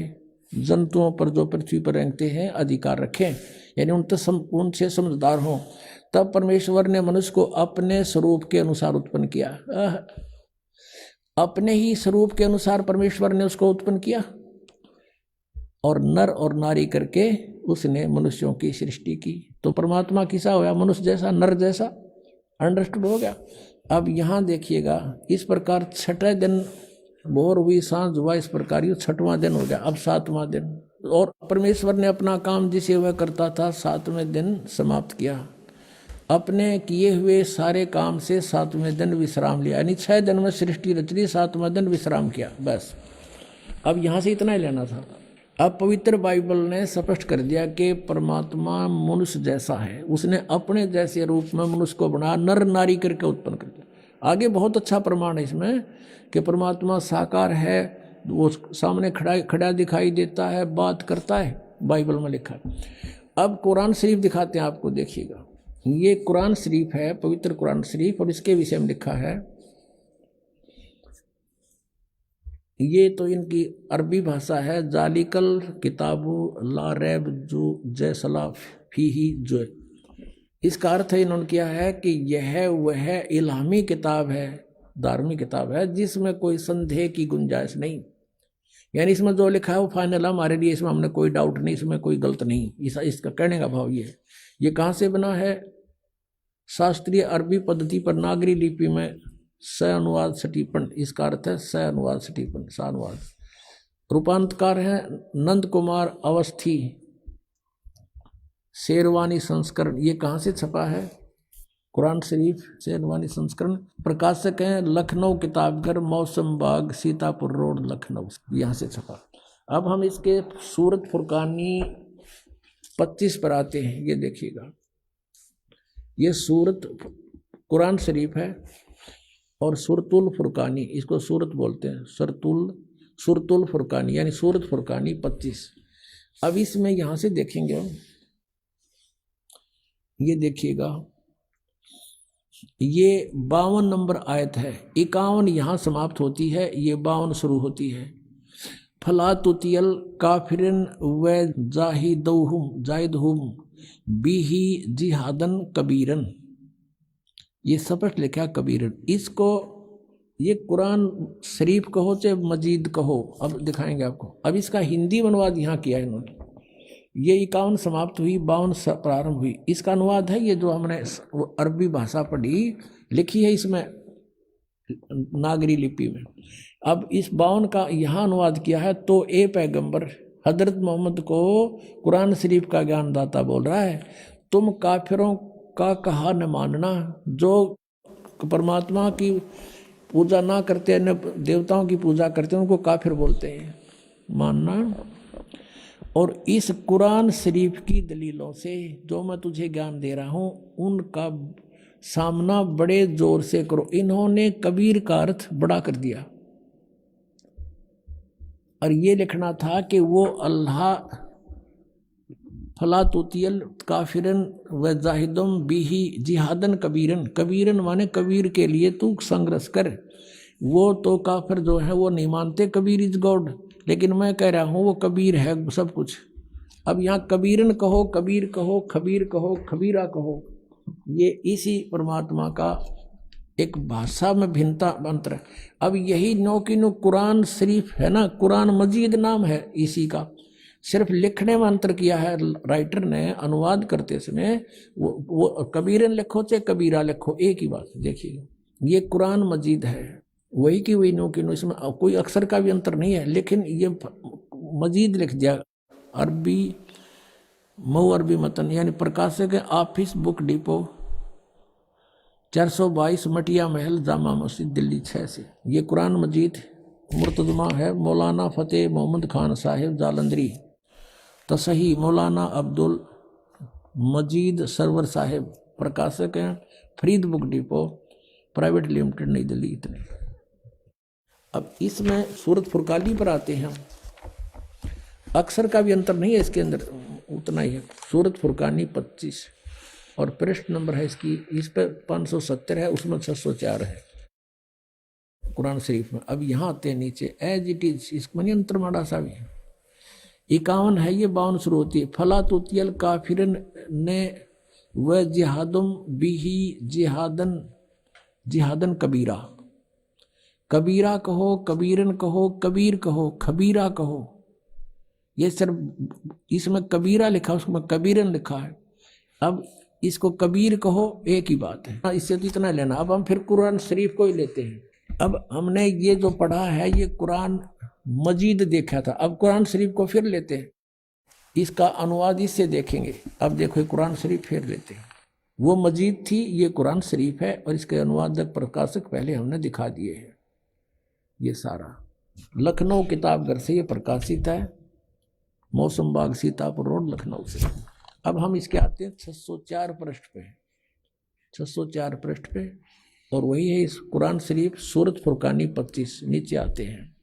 जंतुओं पर जो पृथ्वी पर रेंगते हैं अधिकार रखें, यानी उनसे समझदार हों। तब परमेश्वर ने मनुष्य को अपने स्वरूप के अनुसार उत्पन्न किया। अपने ही स्वरूप के अनुसार परमेश्वर ने उसको उत्पन्न किया, और नर और नारी करके उसने मनुष्यों की सृष्टि की। तो परमात्मा किसा होया, मनुष्य जैसा, नर जैसा। अंडरस्टूड हो गया। अब यहाँ देखिएगा, इस प्रकार 6ठे दिन भोर हुई, सांझ हुआ, इस प्रकार ये 6वां दिन हो गया। अब 7वां दिन, और परमेश्वर ने अपना काम जिसे वह करता था 7वें दिन समाप्त किया। अपने किए हुए सारे काम से 7वें दिन विश्राम लिया, यानी 6 दिन में सृष्टि रच ली, 7वां दिन विश्राम किया, बस। अब यहाँ से इतना ही लेना था। अब पवित्र बाइबल ने स्पष्ट कर दिया कि परमात्मा मनुष्य जैसा है, उसने अपने जैसे रूप में मनुष्य को बना, नर नारी करके उत्पन्न कर दिया। आगे बहुत अच्छा प्रमाण है इसमें कि परमात्मा साकार है, वो सामने खड़ा दिखाई देता है, बात करता है, बाइबल में लिखा है। अब कुरान शरीफ दिखाते हैं आपको, देखिएगा। ये कुरान शरीफ है, पवित्र कुरान शरीफ, और इसके विषय में लिखा है। ये तो इनकी अरबी भाषा है। जालिकल किताबु ला रैब जो जैसला फीही जो, इसका अर्थ है इन्होंने किया है कि यह वह इल्हामी किताब है, धार्मिक किताब है जिसमें कोई संदेह की गुंजाइश नहीं, यानी इसमें जो लिखा है वो फाइनल है हमारे लिए, इसमें हमने कोई डाउट नहीं, इसमें कोई गलत नहीं। इसका कहने का भाव ये है। ये कहाँ से बना है? शास्त्रीय अरबी पद्धति पर नागरी लिपि में स अनुवाद सटीपन, इसका अर्थ है स अनुवाद सटीपन, स अनुवाद। रूपांतकार है नंद कुमार अवस्थी, शेरवानी संस्करण। ये कहाँ से छपा है? कुरान शरीफ शेरवानी संस्करण। प्रकाशक हैं लखनऊ किताबघर, मौसम बाग, सीतापुर रोड, लखनऊ, यहाँ से छपा। अब हम इसके सूरत फुरकानी 25 पर आते हैं। ये देखिएगा, ये सूरत कुरान शरीफ है और सूरतुल फुरकानी, इसको सूरत बोलते हैं, सूरतुल फुरकानी यानी सूरत फुरकानी 25। अब इसमें यहाँ से देखेंगे, ये देखिएगा, ये 52 नंबर आयत है। 51 यहाँ समाप्त होती है, ये 52 शुरू होती है। फला तुतियल काफिरन व जाहिदहुम बिही जिहादन कबीरन, ये स्पष्ट लिखा कबीरन। इसको ये कुरान शरीफ कहो चाहे मजीद कहो, अब दिखाएंगे आपको। अब इसका हिंदी अनुवाद यहाँ किया है इन्होंने। ये 51 समाप्त हुई, 52 प्रारंभ हुई। इसका अनुवाद है ये जो हमने अरबी भाषा पढ़ी, लिखी है इसमें नागरी लिपि में। अब इस 52 का यहाँ अनुवाद किया है। तो ए पैगंबर हजरत मोहम्मद को कुरान शरीफ का ज्ञानदाता बोल रहा है, तुम काफिरों का कहा न मानना, जो परमात्मा की पूजा ना करते, न देवताओं की पूजा करते, उनको काफिर बोलते हैं, मानना। और इस कुरान शरीफ की दलीलों से जो मैं तुझे ज्ञान दे रहा हूँ उनका सामना बड़े जोर से करो। इन्होंने कबीर का अर्थ बड़ा कर दिया और ये लिखना था कि वो अल्लाह फला तुतियल काफिरन व जाहिदुम बिही जिहादन कबीरन, कबीरन माने कबीर के लिए तू संघर्ष कर। वो तो काफिर जो है वो नहीं मानते कबीर इज गॉड, लेकिन मैं कह रहा हूँ वो कबीर है सब कुछ। अब यहाँ कबीरन कहो, कबीर कहो, खबीर कहो, खबीरा कहो, ये इसी परमात्मा का एक भाषा में भिन्नता मंत्र। अब यही नो की नो कुरान शरीफ है ना, कुरान मजीद नाम है इसी का, सिर्फ लिखने में अंतर किया है राइटर ने। अनुवाद करते समय वो कबीरन लिखो चाहे कबीरा लिखो, एक ही बात। देखिए ये कुरान मजीद है, वही की वही नो की नो, इसमें कोई अक्षर का भी अंतर नहीं है, लेकिन ये मजीद लिख दिया। अरबी मऊ अरबी मतन यानी प्रकाशक है ऑफिस बुक डिपो 422 मटिया महल जामा मस्जिद दिल्ली 6 से। ये कुरान मजीद मुर्तजमा है मौलाना फतेह मोहम्मद खान साहिब जालंधरी, तसही मौलाना अब्दुल मजीद सरवर साहिब, प्रकाशक हैं Farid book depot private limited नई दिल्ली। इतने। अब इसमें सूरत फुरकानी पर आते हैं, अक्षर का भी अंतर नहीं है इसके अंदर, उतना ही है। सूरत फुरकानी 25 और पृष्ठ नंबर है इसकी, इस पर 570 है, उसमें 604 है कुरान शरीफ में। अब यहाँ आते हैं नीचे एज इट इज, इसमें अंतर माड़ा सा भी है। 51 है ये, 52 शुरू होती है। फला तुतियल काफिरन ने व जिहादुम बिही जिहादन, जिहादन कबीरा, कबीरा कहो, कबीरन कहो, कबीर कहो, खबीरा कहो। ये सिर्फ इसमें कबीरा लिखा, उसमें कबीरन लिखा है। अब इसको कबीर कहो, एक ही बात है, इससे तो इतना लेना। अब हम फिर कुरान शरीफ को ही लेते हैं। अब हमने ये जो पढ़ा है ये कुरान मजीद देखा था, अब कुरान शरीफ को फिर लेते हैं, इसका अनुवाद इससे देखेंगे। अब देखो कुरान शरीफ फिर लेते हैं, वो मजीद थी, ये कुरान शरीफ है और इसके अनुवादक प्रकाशक पहले हमने दिखा दिए हैं। ये सारा लखनऊ किताब घर से ये प्रकाशित है, मौसम बाग सीतापुर रोड लखनऊ से। अब हम इसके आते हैं 604 पृष्ठ पे, 604 पृष्ठ पे, और वही है इस कुरान शरीफ सूरत फुरकानी 25। नीचे आते हैं,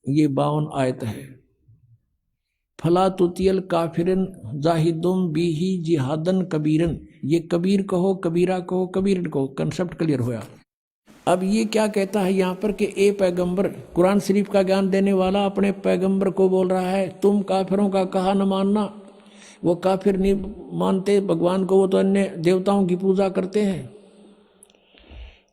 ये 52 आयत है। फला तुतियल काफिरन जाहिदुम बिही जिहादन कबीरन, ये कबीर कहो, कबीरा कहो, कबीरन कहो, कंसेप्ट क्लियर हुआ। अब ये क्या कहता है यहाँ पर कि ए पैगंबर, कुरान शरीफ का ज्ञान देने वाला अपने पैगंबर को बोल रहा है तुम काफिरों का कहा न मानना। वो काफिर नहीं मानते भगवान को, वो तो अन्य देवताओं की पूजा करते हैं।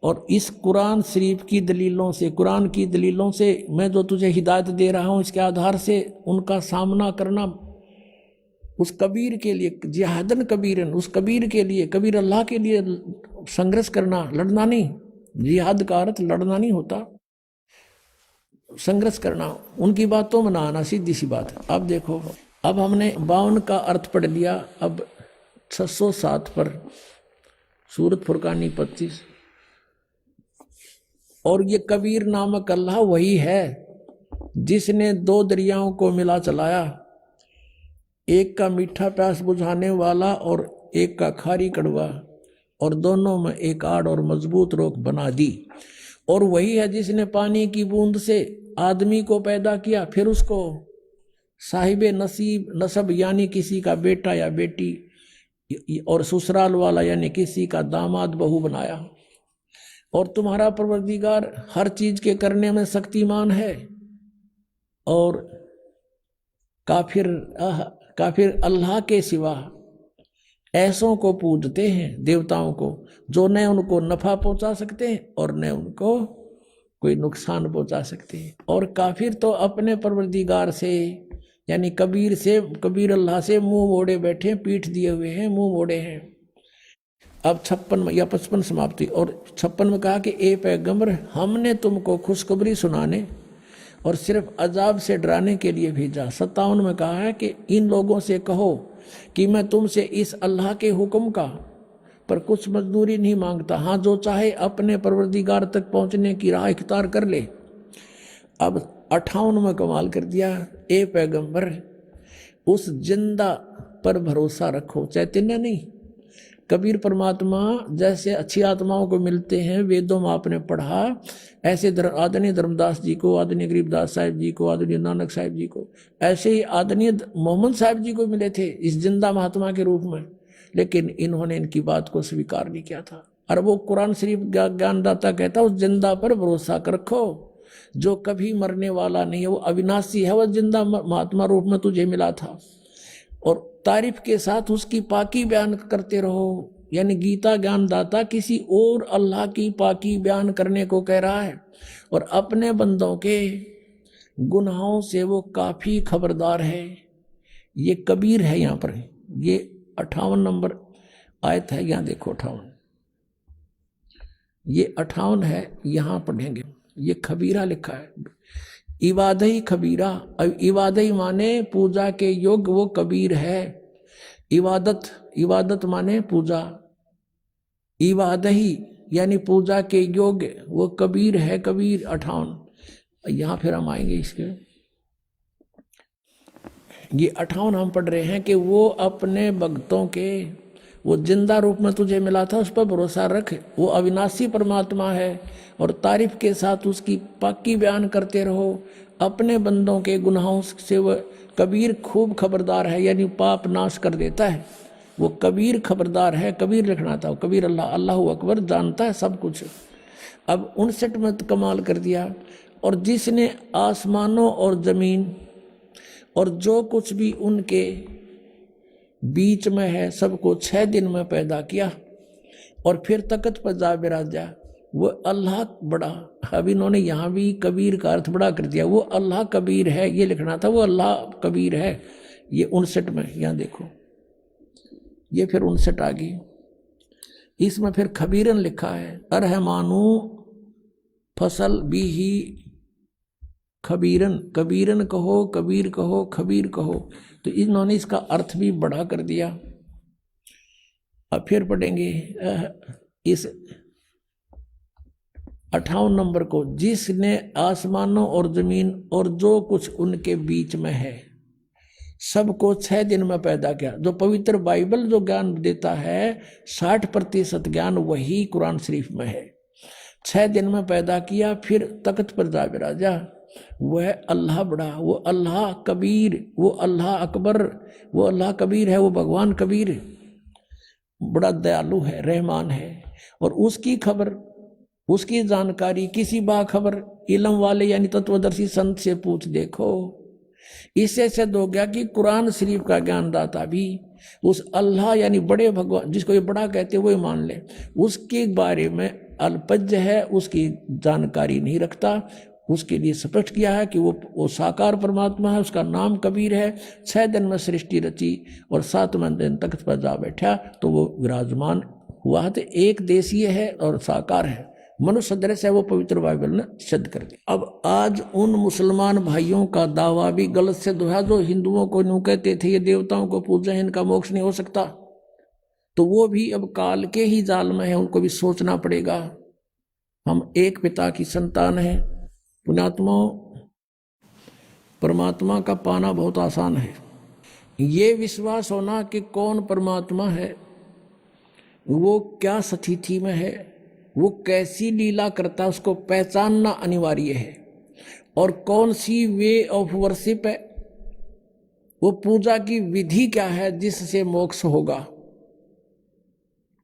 और इस कुरान शरीफ की दलीलों से, कुरान की दलीलों से मैं जो तुझे हिदायत दे रहा हूँ, इसके आधार से उनका सामना करना उस कबीर के लिए, जिहादन कबीरन, उस कबीर के लिए, कबीर अल्लाह के लिए संघर्ष करना, लड़ना नहीं। जिहाद का अर्थ लड़ना नहीं होता, संघर्ष करना, उनकी बातों में ना आना, सीधी सी बात है। अब देखो, अब हमने 52 का अर्थ पढ़ लिया। अब 607 पर सूरत फुरकानी 25, और ये कबीर नामक अल्लाह वही है जिसने 2 दरियाओं को मिला चलाया, एक का मीठा प्यास बुझाने वाला और एक का खारी कड़वा, और दोनों में एक आड़ और मजबूत रोक बना दी। और वही है जिसने पानी की बूंद से आदमी को पैदा किया, फिर उसको साहिबे नसीब नसब यानी किसी का बेटा या बेटी, और ससुराल वाला यानी किसी का दामाद बहू बनाया। और तुम्हारा परवरदिगार हर चीज के करने में शक्तिमान है। और काफिर अल्लाह के सिवा ऐसों को पूजते हैं, देवताओं को, जो न उनको नफा पहुंचा सकते हैं और न उनको कोई नुकसान पहुंचा सकते हैं। और काफिर तो अपने परवरदिगार से यानी कबीर अल्लाह से मुंह मोड़े बैठे, पीठ दिए हुए हैं, मुंह मोड़े हैं। अब 56 या 55 समाप्ति। और 56 में कहा कि ए पैगंबर, हमने तुमको खुशखबरी सुनाने और सिर्फ अजाब से डराने के लिए भेजा। 57 में कहा है कि इन लोगों से कहो कि मैं तुमसे इस अल्लाह के हुक्म का पर कुछ मजदूरी नहीं मांगता। हाँ, जो चाहे अपने परवरदिगार तक पहुंचने की राह इख्तियार कर ले। अब 58 में कमाल कर दिया, ए पैगंबर, उस जिंदा पर भरोसा रखो, चैतन्य नहीं। कबीर परमात्मा जैसे अच्छी आत्माओं को मिलते हैं, वेदों में आपने पढ़ा, ऐसे आदरणीय धर्मदास जी को, आदरणीय गरीबदास साहिब जी को, आदरणीय नानक साहिब जी को, ऐसे ही आदरणीय मोहम्मद साहिब जी को मिले थे इस जिंदा महात्मा के रूप में। लेकिन इन्होंने इनकी बात को स्वीकार नहीं किया था। और वो कुरान शरीफ ज्ञानदाता कहता उस जिंदा पर भरोसा रखो जो कभी मरने वाला नहीं है, वो अविनाशी है, वो जिंदा महात्मा रूप में तुझे मिला था। और तारीफ के साथ उसकी पाकी बयान करते रहो। यानी गीता ज्ञानदाता किसी और अल्लाह की पाकी बयान करने को कह रहा है, और अपने बंदों के गुनाहों से वो काफी खबरदार है। ये कबीर है। यहाँ पर ये 58 नंबर आयत है, यहाँ देखो 58, ये 58 है, यहाँ पढ़ेंगे। ये खबीरा लिखा है, इबादही खबीरा। अब इबादही माने पूजा के योग्य, वो कबीर है। इबादत माने पूजा, इबादही यानी पूजा के योग्य, वो कबीर है। कबीर 58। यहाँ फिर हम आएंगे इसके। ये 58 हम पढ़ रहे हैं कि वो अपने भक्तों के, वो जिंदा रूप में तुझे मिला था, उस पर भरोसा रख। वो अविनाशी परमात्मा है, और तारीफ के साथ उसकी पाकी बयान करते रहो। अपने बंदों के गुनाहों से वह कबीर खूब खबरदार है, यानी पाप नाश कर देता है। वो कबीर खबरदार है। कबीर लिखना था, कबीर अल्लाह अकबर, जानता है सब कुछ। अब 59 में कमाल कर दिया, और जिसने आसमानों और जमीन और जो कुछ भी उनके बीच में है सबको 6 दिन में पैदा किया, और फिर तख्त पर जा बिराजा। वो अल्लाह बड़ा। अब इन्होंने यहाँ भी कबीर का अर्थ बड़ा कर दिया। वो अल्लाह कबीर है, ये लिखना था, वो अल्लाह कबीर है। ये 59 में, यहाँ देखो, ये फिर 59 आ गई। इसमें फिर खबीरन लिखा है, अरहमानु फसल भी ही खबीरन, कबीरन कहो, कबीर कहो, खबीर कहो। तो इन्होंने इसका अर्थ भी बड़ा कर दिया। अब फिर पढ़ेंगे इस 58 नंबर को, जिसने आसमानों और जमीन और जो कुछ उनके बीच में है सबको 6 दिन में पैदा किया। जो पवित्र बाइबल जो ज्ञान देता है 60% ज्ञान वही कुरान शरीफ में है। 6 दिन में पैदा किया, फिर तख्त पर जा बिराजा। वह अल्लाह बड़ा, वो अल्लाह कबीर, वो अल्लाह अकबर, वो अल्लाह कबीर है। वो भगवान कबीर बड़ा दयालु है, रहमान है। और उसकी खबर, उसकी जानकारी किसी बाखबर इल्म वाले यानी तत्वदर्शी संत से पूछ देखो। इससे सिद्ध हो गया कि कुरान शरीफ का ज्ञानदाता भी उस अल्लाह यानी बड़े भगवान, जिसको ये बड़ा कहते हैं, वो मान ले, उसके बारे में अल्पज्य है, उसकी जानकारी नहीं रखता। उसके लिए स्पष्ट किया है कि वो साकार परमात्मा है, उसका नाम कबीर है। 6 दिन में सृष्टि रची और 7वें दिन तख्त पर जा बैठा, तो वो विराजमान हुआ। तो एक देशीय है और साकार है, मनुष्य सदृश है, वो पवित्र बाइबल ने सिद्ध कर दिया। अब आज उन मुसलमान भाइयों का दावा भी गलत सिद्ध हुआ जो हिंदुओं को यूं कहते थे ये देवताओं को पूजे, इनका मोक्ष नहीं हो सकता। तो वो भी अब काल के ही जाल में है, उनको भी सोचना पड़ेगा। हम एक पिता की संतान है। पुण्यात्मा, परमात्मा का पाना बहुत आसान है। ये विश्वास होना कि कौन परमात्मा है, वो क्या स्थिति में है, वो कैसी लीला करता है, उसको पहचानना अनिवार्य है। और कौन सी वे ऑफ वर्शिप है, वो पूजा की विधि क्या है जिससे मोक्ष होगा,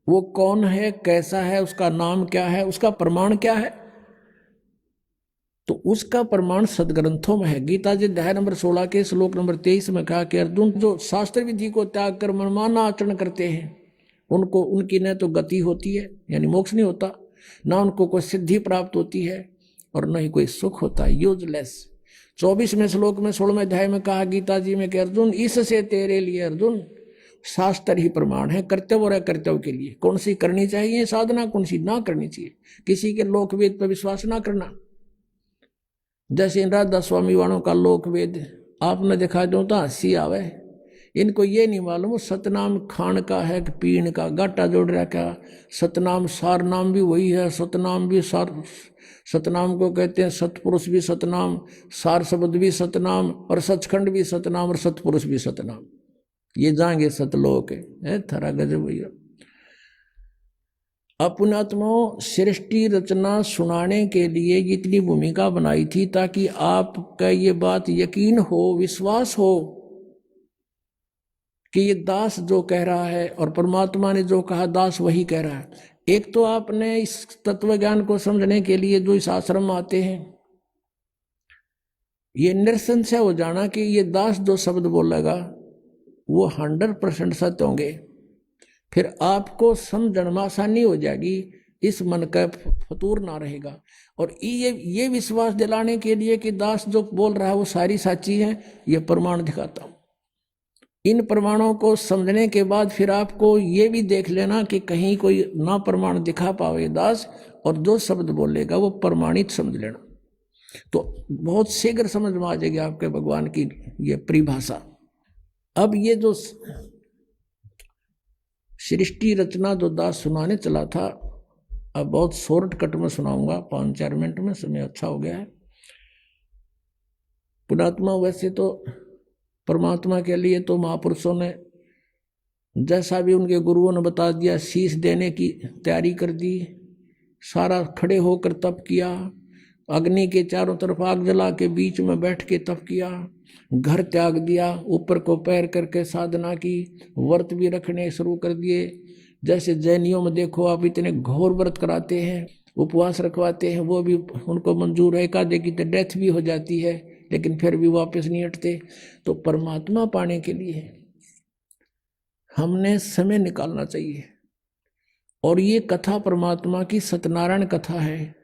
वो कौन है, कैसा है, उसका नाम क्या है, उसका प्रमाण क्या है। तो उसका प्रमाण सदग्रंथों में है। गीता जी अध्याय नंबर 16 के श्लोक नंबर 23 में कहा कि अर्जुन, जो शास्त्र विधि को त्याग कर मनमाना आचरण करते हैं उनको, उनकी न तो गति होती है यानी मोक्ष नहीं होता, ना उनको कोई सिद्धि प्राप्त होती है, और न ही कोई सुख होता है, यूजलेस। 24वें श्लोक में 16वें अध्याय में कहा गीता जी में कि अर्जुन इससे तेरे लिए अर्जुन शास्त्र ही प्रमाण है कर्तव्य और अकर्तव्य के लिए। कौन सी करनी चाहिए साधना, कौन सी ना करनी चाहिए। किसी के लोकवेद पर विश्वास ना करना। जैसे इन राधा स्वामी वालों का लोकवेद आपने दिखा दो तो हंसी आवे। इनको ये नहीं मालूम सतनाम खान का है कि पीण का, गाटा जोड़ रखा। सतनाम सार नाम भी वही है, सतनाम भी सार, सतनाम को कहते हैं सतपुरुष भी सतनाम, सार शब्द भी सतनाम, और सचखंड भी सतनाम, और सतपुरुष भी सतनाम। ये जाएंगे सतलोक है थरा गजब भैया। अपनात्माओं सृष्टि रचना सुनाने के लिए इतनी भूमिका बनाई थी ताकि आपका ये बात यकीन हो, विश्वास हो कि ये दास जो कह रहा है और परमात्मा ने जो कहा दास वही कह रहा है। एक तो आपने इस तत्व ज्ञान को समझने के लिए जो इस आश्रम में आते हैं, ये निरसंशय हो जाना कि ये दास जो शब्द बोलेगा वो 100% सत्य होंगे। फिर आपको समझने में आसानी हो जाएगी, इस मन का फतूर ना रहेगा। और ये विश्वास दिलाने के लिए कि दास जो बोल रहा है वो सारी साची है, ये प्रमाण दिखाता हूं। इन प्रमाणों को समझने के बाद फिर आपको ये भी देख लेना कि कहीं कोई ना प्रमाण दिखा पावे दास, और जो शब्द बोलेगा वो प्रमाणित समझ लेना। तो बहुत शीघ्र समझ में आ जाएगी आपके भगवान की ये परिभाषा। अब ये जो सृष्टि रचना जो दास सुनाने चला था, अब बहुत शॉर्टकट में सुनाऊंगा, 5-4 मिनट में, समय अच्छा हो गया है। पुणात्मा वैसे तो परमात्मा के लिए तो महापुरुषों ने जैसा भी उनके गुरुओं ने बता दिया, शीश देने की तैयारी कर दी, सारा खड़े होकर तप किया, अग्नि के चारों तरफ आग जला के बीच में बैठ के तप किया, घर त्याग दिया, ऊपर को पैर करके साधना की, व्रत भी रखने शुरू कर दिए। जैसे जैनियों में देखो आप इतने घोर व्रत कराते हैं, उपवास रखवाते हैं, वो भी उनको मंजूर है। एकादे की तो डेथ भी हो जाती है लेकिन फिर भी वापस नहीं हटते। तो परमात्मा पाने के लिए हमने समय निकालना चाहिए। और ये कथा परमात्मा की सत्यनारायण कथा है,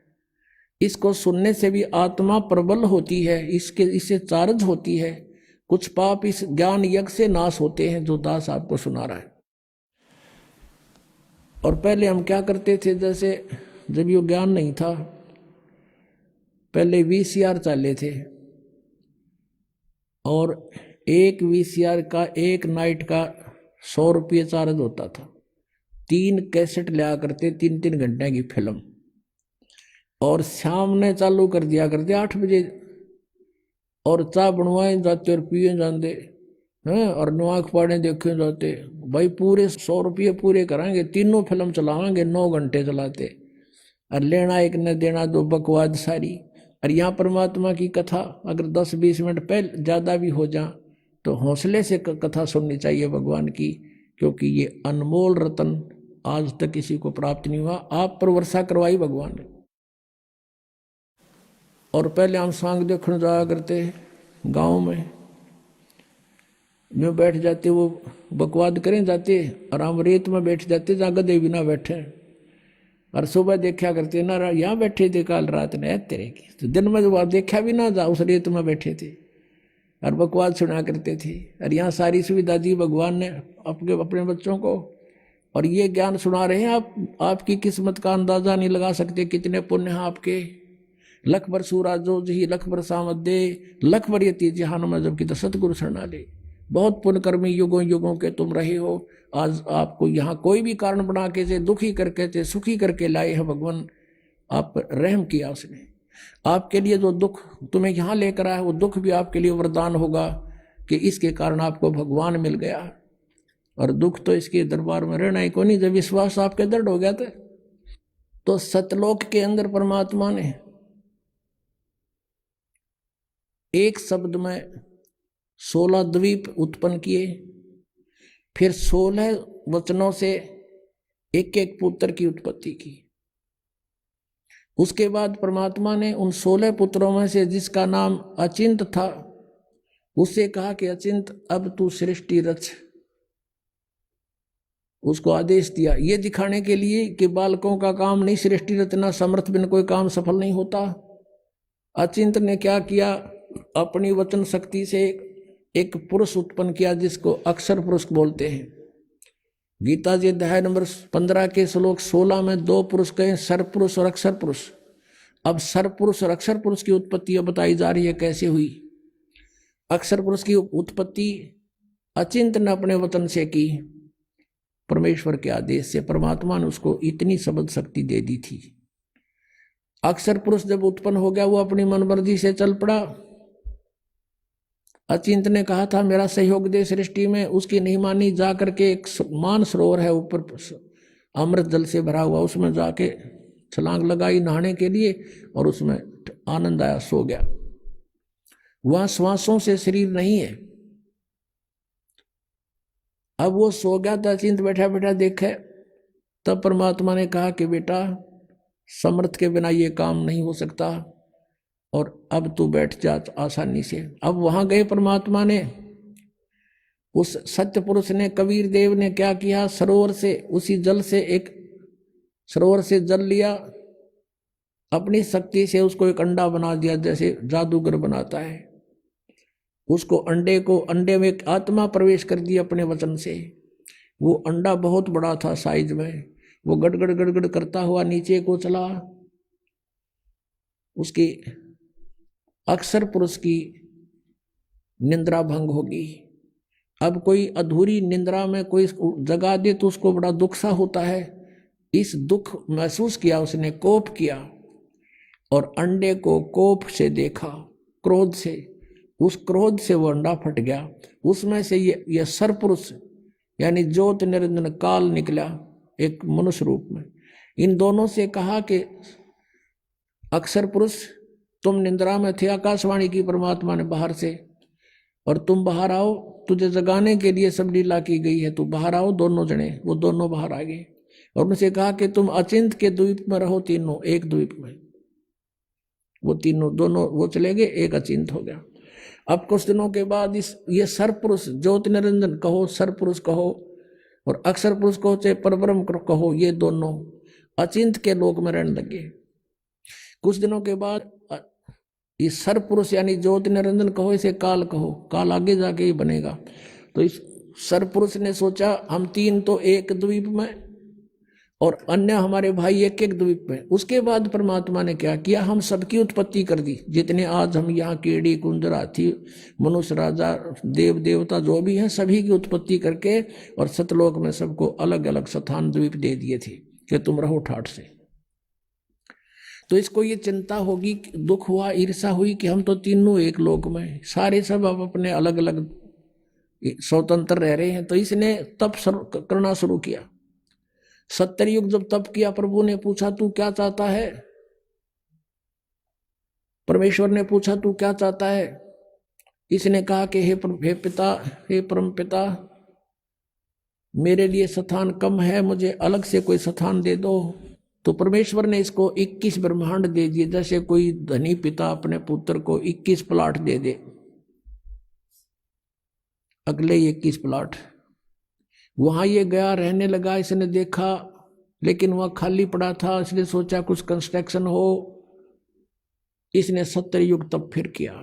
इसको सुनने से भी आत्मा प्रबल होती है, इससे चार्ज होती है। कुछ पाप इस ज्ञान यज्ञ से नाश होते हैं जो दास आपको सुना रहा है। और पहले हम क्या करते थे, जैसे जब ये ज्ञान नहीं था, पहले VCR चाले थे और एक VCR का एक नाइट का 100 रुपये चार्ज होता था। 3 कैसेट लिया करते, 3-3 घंटे की फिल्म, और शाम ने चालू कर दिया करते 8 बजे, और चाय बनवाए जाते और पिए जाते हैं, और नुआख पाड़े देखे जाते। भाई पूरे 100 रुपये पूरे कराएंगे, तीनों फिल्म चलावाएंगे, 9 घंटे चलाते, और लेना एक न देना दो, बकवाद सारी। और यहाँ परमात्मा की कथा अगर 10-20 मिनट पहले ज़्यादा भी हो जाए तो हौसले से कथा सुननी चाहिए भगवान की, क्योंकि ये अनमोल रतन आज तक किसी को प्राप्त नहीं हुआ। आप पर वर्षा करवाई भगवान ने। और पहले हम सांग देखने जाया करते गांव में, जो बैठ जाते वो बकवाद करें जाते, और हम रेत में बैठ जाते जहाँ गधे भी ना बैठे, और सुबह देखा करते ना यहाँ बैठे थे कल रात ने तेरे की, तो दिन में जब देखा भी ना जा, उस रेत में बैठे थे और बकवाद सुना करते थे। और यहाँ सारी सुविधा दी भगवान ने अपने बच्चों को, और ये ज्ञान सुना रहे हैं आप। आपकी किस्मत का अंदाजा नहीं लगा सकते कितने पुण्य हैं आपके। लख भर सूरा जो जी लख भर सामत दे, लख भर यती जहान में जबकि तो सतगुरु शरणा ले। बहुत पुण्यकर्मी युगों युगों के तुम रहे हो। आज आपको यहाँ कोई भी कारण बना के से दुखी करके से सुखी करके लाए हैं भगवान। आप रहम किया उसने, आपके लिए जो दुख तुम्हें यहाँ लेकर आया वो दुख भी आपके लिए वरदान होगा कि इसके कारण आपको भगवान मिल गया। और दुख तो इसके दरबार में रहना ही को नहीं। जब विश्वास आपके दृढ़ हो गया था तो सतलोक के अंदर परमात्मा ने एक शब्द में 16 द्वीप उत्पन्न किए, फिर 16 वचनों से एक एक पुत्र की उत्पत्ति की। उसके बाद परमात्मा ने उन 16 पुत्रों में से जिसका नाम अचिंत था उससे कहा कि अचिंत अब तू सृष्टि रच। उसको आदेश दिया ये दिखाने के लिए कि बालकों का काम नहीं सृष्टि रचना, समर्थ बिन कोई काम सफल नहीं होता। अचिंत ने क्या किया, अपनी वचन शक्ति से एक पुरुष उत्पन्न किया जिसको अक्षर पुरुष बोलते हैं। गीता जी अध्याय नंबर 15 के श्लोक 16 में 2 पुरुष कहे, सर पुरुष और अक्षर पुरुष। अब सर पुरुष और अक्षर पुरुष की उत्पत्ति बताई जा रही है कैसे हुई। अक्षर पुरुष की उत्पत्ति अचिंत ने अपने वचन से की, परमेश्वर के आदेश से। परमात्मा ने उसको इतनी शब्द शक्ति दे दी थी। अक्षर पुरुष जब उत्पन्न हो गया वो अपनी मनमर्जी से चल पड़ा। अचिंत ने कहा था मेरा सहयोग दे सृष्टि में, उसकी नहीं मानी। जा करके एक मान सरोवर है ऊपर अमृत जल से भरा हुआ, उसमें जाके छलांग लगाई नहाने के लिए और उसमें आनंद आया, सो गया। वहां श्वासों से शरीर नहीं है। अब वो सो गया था, अचिंत बैठा बैठा देखे। तब परमात्मा ने कहा कि बेटा समर्थ के बिना ये काम नहीं हो सकता और अब तू बैठ जा आसानी से। अब वहां गए परमात्मा ने, उस सत्य पुरुष ने, कबीर देव ने क्या किया, सरोवर से उसी जल से एक सरोवर से जल लिया, अपनी शक्ति से उसको एक अंडा बना दिया जैसे जादूगर बनाता है। उसको अंडे में एक आत्मा प्रवेश कर दी अपने वचन से। वो अंडा बहुत बड़ा था साइज में। वो गड़गड़ गड़गड़ करता हुआ नीचे को चला। उसकी अक्षर पुरुष की निंद्रा भंग होगी। अब कोई अधूरी निंद्रा में कोई जगा दे तो उसको बड़ा दुख सा होता है। इस दुख महसूस किया उसने, कोप किया और अंडे को कोप से देखा, क्रोध से। उस क्रोध से वो अंडा फट गया। उसमें से ये सरपुरुष यानी ज्योत निरंजन काल निकला एक मनुष्य रूप में। इन दोनों से कहा कि अक्षर पुरुष तुम निंद्रा में थे, आकाशवाणी की परमात्मा ने बाहर से, और तुम बाहर आओ, तुझे जगाने के लिए सब लीला की गई है, तू बाहर आओ। दोनों जने वो दोनों बाहर आ गए और उनसे कहा कि तुम अचिंत के द्वीप में रहो, तीनों एक द्वीप में। वो तीनों दोनों वो चले गए, एक अचिंत हो गया। अब कुछ दिनों के बाद ये सरपुरुष ज्योति निरंजन कहो, सरपुरुष कहो और अक्षर पुरुष कहो, चाहे परब्रह्म कहो, ये दोनों अचिंत के लोक में रहने लगे। कुछ दिनों के बाद इस सरपुरुष यानी ज्योति निरंजन कहो, इसे काल कहो, काल आगे जाके ही बनेगा। तो इस सरपुरुष ने सोचा हम तीन तो एक द्वीप में और अन्य हमारे भाई एक एक द्वीप में। उसके बाद परमात्मा ने क्या किया, हम सबकी उत्पत्ति कर दी। जितने आज हम यहाँ कीड़ी कुंजर हाथी मनुष्य राजा देव देवता जो भी हैं सभी की उत्पत्ति करके और सतलोक में सबको अलग अलग स्थान द्वीप दे दिए थे कि तुम रहो ठाठ से। तो इसको ये चिंता होगी, दुख हुआ, ईर्षा हुई कि हम तो तीनों एक लोक में, सारे सब अब अपने अलग अलग स्वतंत्र रह रहे हैं। तो इसने तप करना शुरू किया। 70 युग जब तप किया, प्रभु ने पूछा तू क्या चाहता है। परमेश्वर ने पूछा तू क्या चाहता है। इसने कहा कि हे पिता, हे परम पिता, मेरे लिए स्थान कम है, मुझे अलग से कोई स्थान दे दो। तो परमेश्वर ने इसको 21 ब्रह्मांड दे दिए। जैसे कोई धनी पिता अपने पुत्र को 21 प्लाट दे दे, अगले 21 प्लाट। वहां ये गया, रहने लगा। इसने देखा लेकिन वह खाली पड़ा था, इसने सोचा कुछ कंस्ट्रक्शन हो। इसने 70 युग तब फिर किया।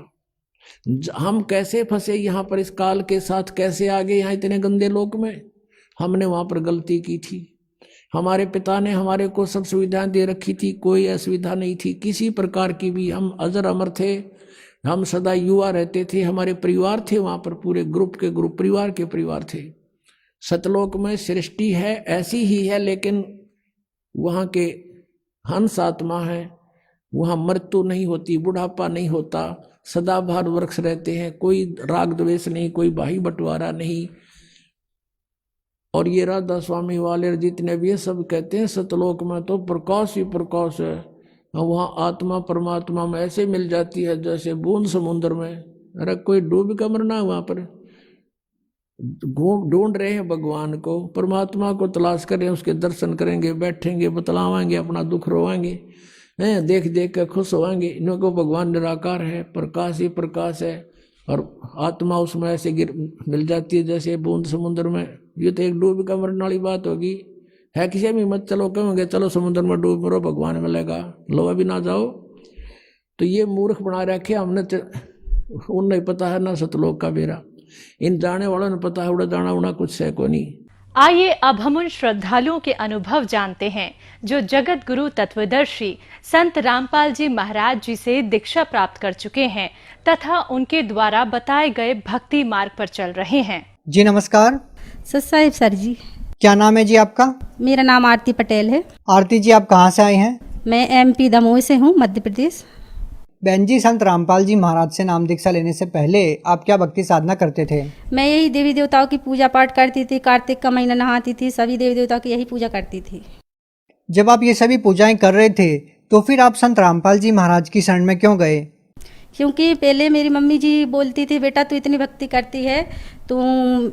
हम कैसे फंसे यहाँ पर, इस काल के साथ कैसे आ गए यहाँ इतने गंदे लोक में। हमने वहां पर गलती की थी। हमारे पिता ने हमारे को सब सुविधाएं दे रखी थी, कोई असुविधा नहीं थी किसी प्रकार की भी। हम अजर अमर थे, हम सदा युवा रहते थे। हमारे परिवार थे वहां पर, पूरे ग्रुप के ग्रुप, परिवार के परिवार थे। सतलोक में सृष्टि है ऐसी ही है, लेकिन वहाँ के हंस आत्मा है, वहाँ मृत्यु नहीं होती, बुढ़ापा नहीं होता, सदाबहार वृक्ष रहते हैं, कोई राग द्वेष नहीं, कोई भाई बंटवारा नहीं। और ये राधा स्वामी वाले जितने भी सब कहते हैं सतलोक में तो प्रकाश ही प्रकाश है। वहाँ आत्मा परमात्मा में ऐसे मिल जाती है जैसे बूंद समुद्र में। अरे कोई डूब का मरना, वहाँ पर ढूंढ रहे हैं भगवान को, परमात्मा को तलाश कर रहे हैं, उसके दर्शन करेंगे, बैठेंगे, बतलावाएंगे, अपना दुख रोवाएंगे, हैं देख देख कर खुश होवाएंगे। इनको भगवान निराकार है, प्रकाश ही प्रकाश है और आत्मा उसमें ऐसे मिल जाती है जैसे बूंद समुद्र में। ये तो एक डूब का मरने वाली बात होगी। है किसी में मत चलो, कहोगे चलो समुद्र में डूब मरो, भगवान मिलेगा, लो अभी ना जाओ। तो ये मूर्ख बना रखे हमने उन नहीं पता है ना सतलोक का बेरा, इन जाने वालों ने पता है उड़ा दाना उड़ा कुछ है को नहीं। आइए अब हम उन श्रद्धालुओं के अनुभव जानते हैं जो जगत गुरु तत्वदर्शी संत रामपाल जी महाराज जी से दीक्षा प्राप्त कर चुके हैं तथा उनके द्वारा बताए गए भक्ति मार्ग पर चल रहे हैं। जी नमस्कार। सत साहिब सर जी। क्या नाम है जी आपका? मेरा नाम आरती पटेल है। आरती जी, आप कहाँ से आए हैं? मैं MP दमोह से हूँ, मध्य प्रदेश। बहन जी, संत रामपाल जी महाराज से नाम दीक्षा लेने से पहले आप क्या भक्ति साधना करते थे? मैं यही देवी देवताओं की पूजा पाठ करती थी, कार्तिक का महीना नहाती थी, सभी देवी देवताओं की यही पूजा करती थी। जब आप ये सभी पूजाएं कर रहे थे तो फिर आप संत रामपाल जी महाराज की शरण में क्यों गए? क्योंकि पहले मेरी मम्मी जी बोलती थी, बेटा तू इतनी भक्ति करती है, तो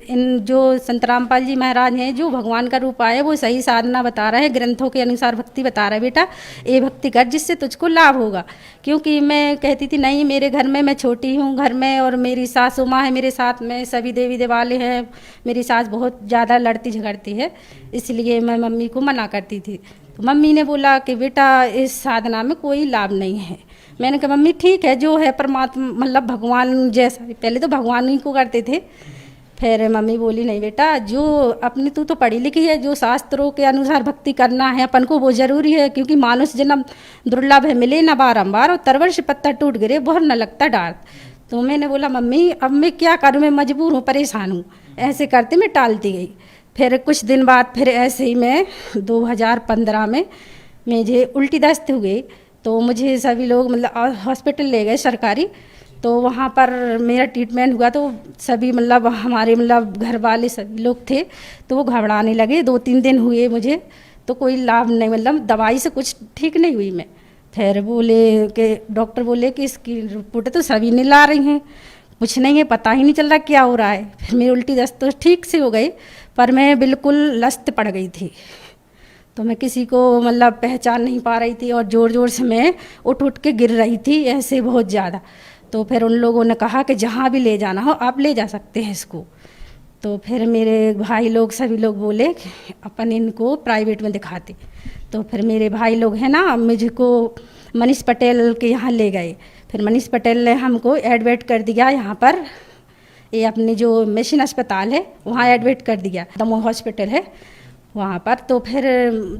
इन जो संत रामपाल जी महाराज हैं जो भगवान का रूप आए वो सही साधना बता रहे हैं, ग्रंथों के अनुसार भक्ति बता रहे हैं, बेटा ये भक्ति कर जिससे तुझको लाभ होगा। क्योंकि मैं कहती थी नहीं, मेरे घर में मैं छोटी हूँ घर में और मेरी सासू माँ है मेरे साथ में, सभी देवी देवालय हैं, मेरी सास बहुत ज़्यादा लड़ती झगड़ती है, इसलिए मैं मम्मी को मना करती थी। तो मम्मी ने बोला कि बेटा इस साधना में कोई लाभ नहीं है। मैंने कहा मम्मी ठीक है, जो है परमात्मा मतलब भगवान जैसा, पहले तो भगवान ही को करते थे। फिर मम्मी बोली नहीं बेटा, जो अपनी तू तो पढ़ी लिखी है, जो शास्त्रों के अनुसार भक्ति करना है अपन को वो जरूरी है, क्योंकि मानुष जन्म दुर्लभ है, मिले ना बारंबार, और तरवर से पत्ता टूट गिरे बहुत न लगता डाल। तो मैंने बोला मम्मी अब मैं क्या करूँ, मैं मजबूर हूँ, परेशान हूँ, ऐसे करते मैं टालती गई। फिर कुछ दिन बाद फिर ऐसे ही मैं 2015 में मुझे उल्टी दस्त हो गई, तो मुझे सभी लोग मतलब हॉस्पिटल ले गए सरकारी, तो वहाँ पर मेरा ट्रीटमेंट हुआ। तो सभी मतलब हमारे मतलब घर वाले सभी लोग थे, तो वो घबराने लगे। 2-3 दिन हुए मुझे, तो कोई लाभ नहीं, मतलब दवाई से कुछ ठीक नहीं हुई मैं। फिर बोले कि डॉक्टर बोले कि इसकी रिपोर्टें तो सभी ने ला रही हैं, कुछ नहीं है, पता ही नहीं चल रहा क्या हो रहा है। फिर मेरी उल्टी दस्त तो ठीक से हो गई, पर मैं बिल्कुल लस्त पड़ गई थी, तो मैं किसी को मतलब पहचान नहीं पा रही थी और ज़ोर ज़ोर से मैं उठ के गिर रही थी ऐसे बहुत ज़्यादा। तो फिर उन लोगों ने कहा कि जहाँ भी ले जाना हो आप ले जा सकते हैं इसको। तो फिर मेरे भाई लोग सभी लोग बोले कि अपन इनको प्राइवेट में दिखाते। तो फिर मेरे भाई लोग हैं ना, मुझको मनीष पटेल के यहाँ ले गए। फिर मनीष पटेल ने हमको एडमिट कर दिया यहाँ पर, ये अपनी जो मिशन अस्पताल है वहाँ एडमिट कर दिया, दमोह हॉस्पिटल है वहाँ पर। तो फिर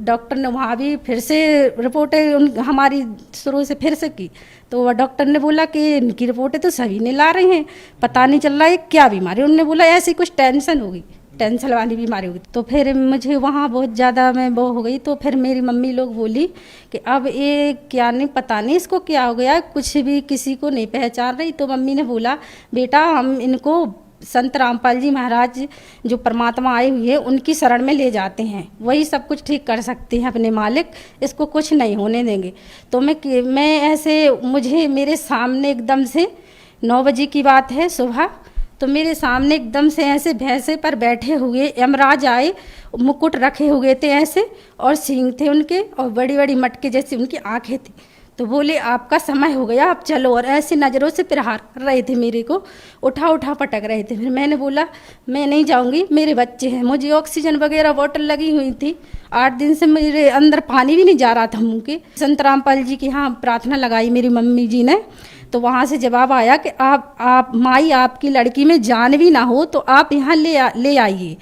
डॉक्टर ने वहाँ भी फिर से रिपोर्टें हमारी शुरू से फिर से की, तो वह डॉक्टर ने बोला कि इनकी रिपोर्टें तो सभी ने ला रही हैं, पता नहीं चल रहा है क्या बीमारी। उन्होंने बोला ऐसी कुछ टेंशन होगी, टेंशन वाली बीमारी होगी। तो फिर मुझे वहाँ बहुत ज़्यादा मैं वो हो गई। तो फिर मेरी मम्मी लोग बोली कि अब ये क्या नहीं, पता नहीं इसको क्या हो गया, कुछ भी किसी को नहीं पहचान रही। तो मम्मी ने बोला बेटा हम इनको संत रामपाल जी महाराज जो परमात्मा आए हुए हैं उनकी शरण में ले जाते हैं, वही सब कुछ ठीक कर सकते हैं अपने मालिक, इसको कुछ नहीं होने देंगे। तो मैं ऐसे मुझे मेरे सामने एकदम से 9 बजे की बात है सुबह, तो मेरे सामने एकदम से ऐसे भैंसे पर बैठे हुए यमराज आए, मुकुट रखे हुए थे ऐसे, और सींग थे उनके, और बड़ी बड़ी मटके जैसी उनकी आंखें थी। तो बोले आपका समय हो गया आप चलो, और ऐसी नज़रों से प्रहार कर रहे थे, मेरे को उठा पटक रहे थे। फिर मैंने बोला मैं नहीं जाऊंगी, मेरे बच्चे हैं, मुझे ऑक्सीजन वगैरह बोतल लगी हुई थी, 8 दिन से मेरे अंदर पानी भी नहीं जा रहा था मुँह के। संत रामपाल जी की यहाँ प्रार्थना लगाई मेरी मम्मी जी ने, तो वहाँ से जवाब आया कि आप माई आपकी लड़की में जान भी ना हो तो आप यहाँ ले आइए,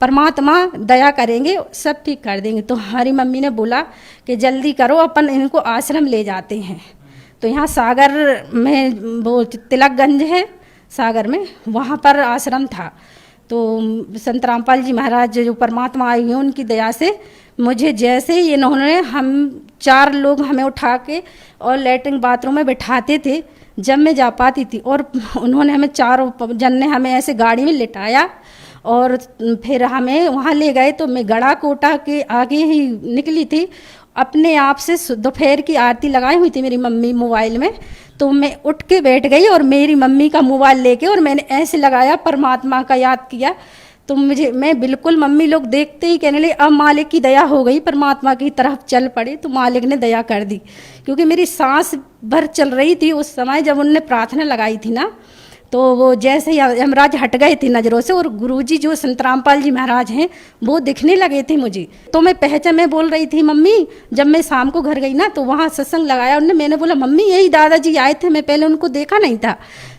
परमात्मा दया करेंगे, सब ठीक कर देंगे। तो हमारी मम्मी ने बोला कि जल्दी करो, अपन इनको आश्रम ले जाते हैं। तो यहाँ सागर में वो तिलकगंज है सागर में, वहाँ पर आश्रम था। तो संत रामपाल जी महाराज जो परमात्मा आए हुए उनकी दया से मुझे जैसे ही इन्होंने, हम 4 लोग हमें उठा के और लैट्रिन बाथरूम में बिठाते थे जब मैं जा पाती थी, और उन्होंने हमें 4 जन ने हमें ऐसे गाड़ी में लिटाया और फिर हमें वहाँ ले गए। तो मैं गड़ा कोटा के आगे ही निकली थी, अपने आप से दोपहर की आरती लगाई हुई थी मेरी मम्मी मोबाइल में, तो मैं उठ के बैठ गई और मेरी मम्मी का मोबाइल लेके और मैंने ऐसे लगाया, परमात्मा का याद किया। तो मैं बिल्कुल, मम्मी लोग देखते ही कहने लगे अब मालिक की दया हो गई, परमात्मा की तरफ चल पड़े। तो मालिक ने दया कर दी, क्योंकि मेरी सांस भर चल रही थी उस समय जब उन्होंने प्रार्थना लगाई थी ना। तो वो जैसे ही यमराज हट गए थे नज़रों से, और गुरुजी जो संत रामपाल जी महाराज हैं वो दिखने लगे थे मुझे। तो मैं बोल रही थी मम्मी, जब मैं शाम को घर गई ना तो वहाँ सत्संग लगाया उन्होंने, मैंने बोला मम्मी यही दादाजी आए थे, मैं पहले उनको देखा नहीं था।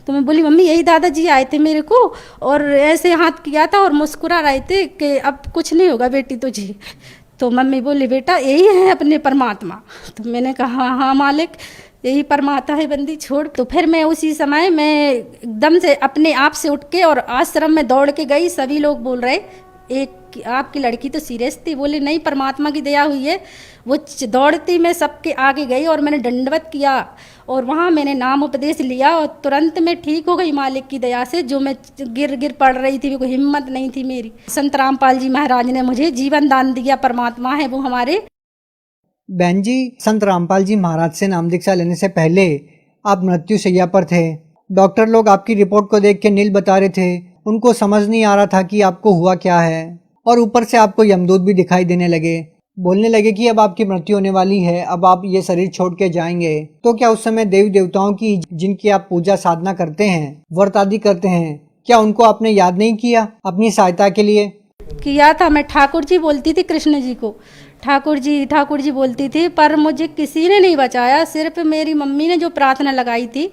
तो मैं बोली मम्मी यही दादाजी आए थे मेरे को और ऐसे हाथ किया था और मुस्कुरा रहे थे कि अब कुछ नहीं होगा बेटी तुझे। तो मम्मी बोली बेटा यही है अपने परमात्मा। तो मैंने कहा हाँ मालिक यही परमात्मा है, बंदी छोड़। तो फिर मैं उसी समय मैं एकदम से अपने आप से उठ के और आश्रम में दौड़ के गई। सभी लोग बोल रहे एक आपकी लड़की तो सीरियस थी, बोले नहीं परमात्मा की दया हुई है। वो दौड़ती मैं सबके आगे गई और मैंने दंडवत किया और वहाँ मैंने नाम उपदेश लिया और तुरंत मैं ठीक हो गई मालिक की दया से। जो मैं गिर पड़ रही थी, कोई हिम्मत नहीं थी मेरी। संत रामपाल जी महाराज ने मुझे जीवन दान दिया, परमात्मा है वो हमारे। बहन जी, संत रामपाल जी महाराज से नाम दीक्षा लेने से पहले आप मृत्यु शैया पर थे। डॉक्टर लोग आपकी रिपोर्ट को देख के नील बता रहे थे, उनको समझ नहीं आ रहा था कि आपको हुआ क्या है। और ऊपर से आपको यमदूत भी दिखाई देने लगे, बोलने लगे कि अब आपकी मृत्यु होने वाली है, अब आप ये शरीर छोड़ के जाएंगे। तो क्या उस समय देवी देवताओं की जिनकी आप पूजा साधना करते हैं, व्रत आदि करते हैं, क्या उनको आपने याद नहीं किया अपनी सहायता के लिए? किया था। मैं ठाकुर जी बोलती थी कृष्ण जी को, ठाकुर जी बोलती थी, पर मुझे किसी ने नहीं बचाया। सिर्फ मेरी मम्मी ने जो प्रार्थना लगाई थी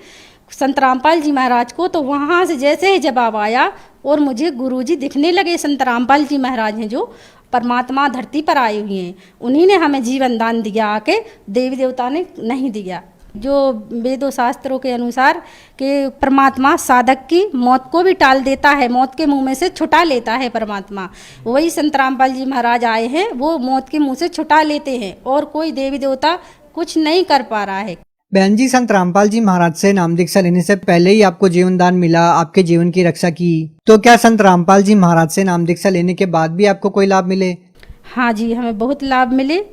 संत रामपाल जी महाराज को, तो वहाँ से जैसे ही जवाब आया और मुझे गुरुजी दिखने लगे। संत रामपाल जी महाराज हैं जो परमात्मा धरती पर आए हुए हैं, उन्हीं ने हमें जीवन दान दिया, आके देवी देवता ने नहीं दिया। जो वेदों शास्त्रों के अनुसार कि परमात्मा साधक की मौत को भी टाल देता है, मौत के मुंह में से छुटा लेता है परमात्मा। वही संत रामपाल जी महाराज आए हैं, वो मौत के मुंह से छुटा लेते हैं और कोई देवी देवता कुछ नहीं कर पा रहा है। बहन जी, संत रामपाल जी महाराज से नाम दीक्षा लेने से पहले ही आपको जीवन दान मिला, आपके जीवन की रक्षा की, तो क्या संत रामपाल जी महाराज से नाम दीक्षा लेने के बाद भी आपको कोई लाभ मिले? हाँ जी, हमें बहुत लाभ मिले।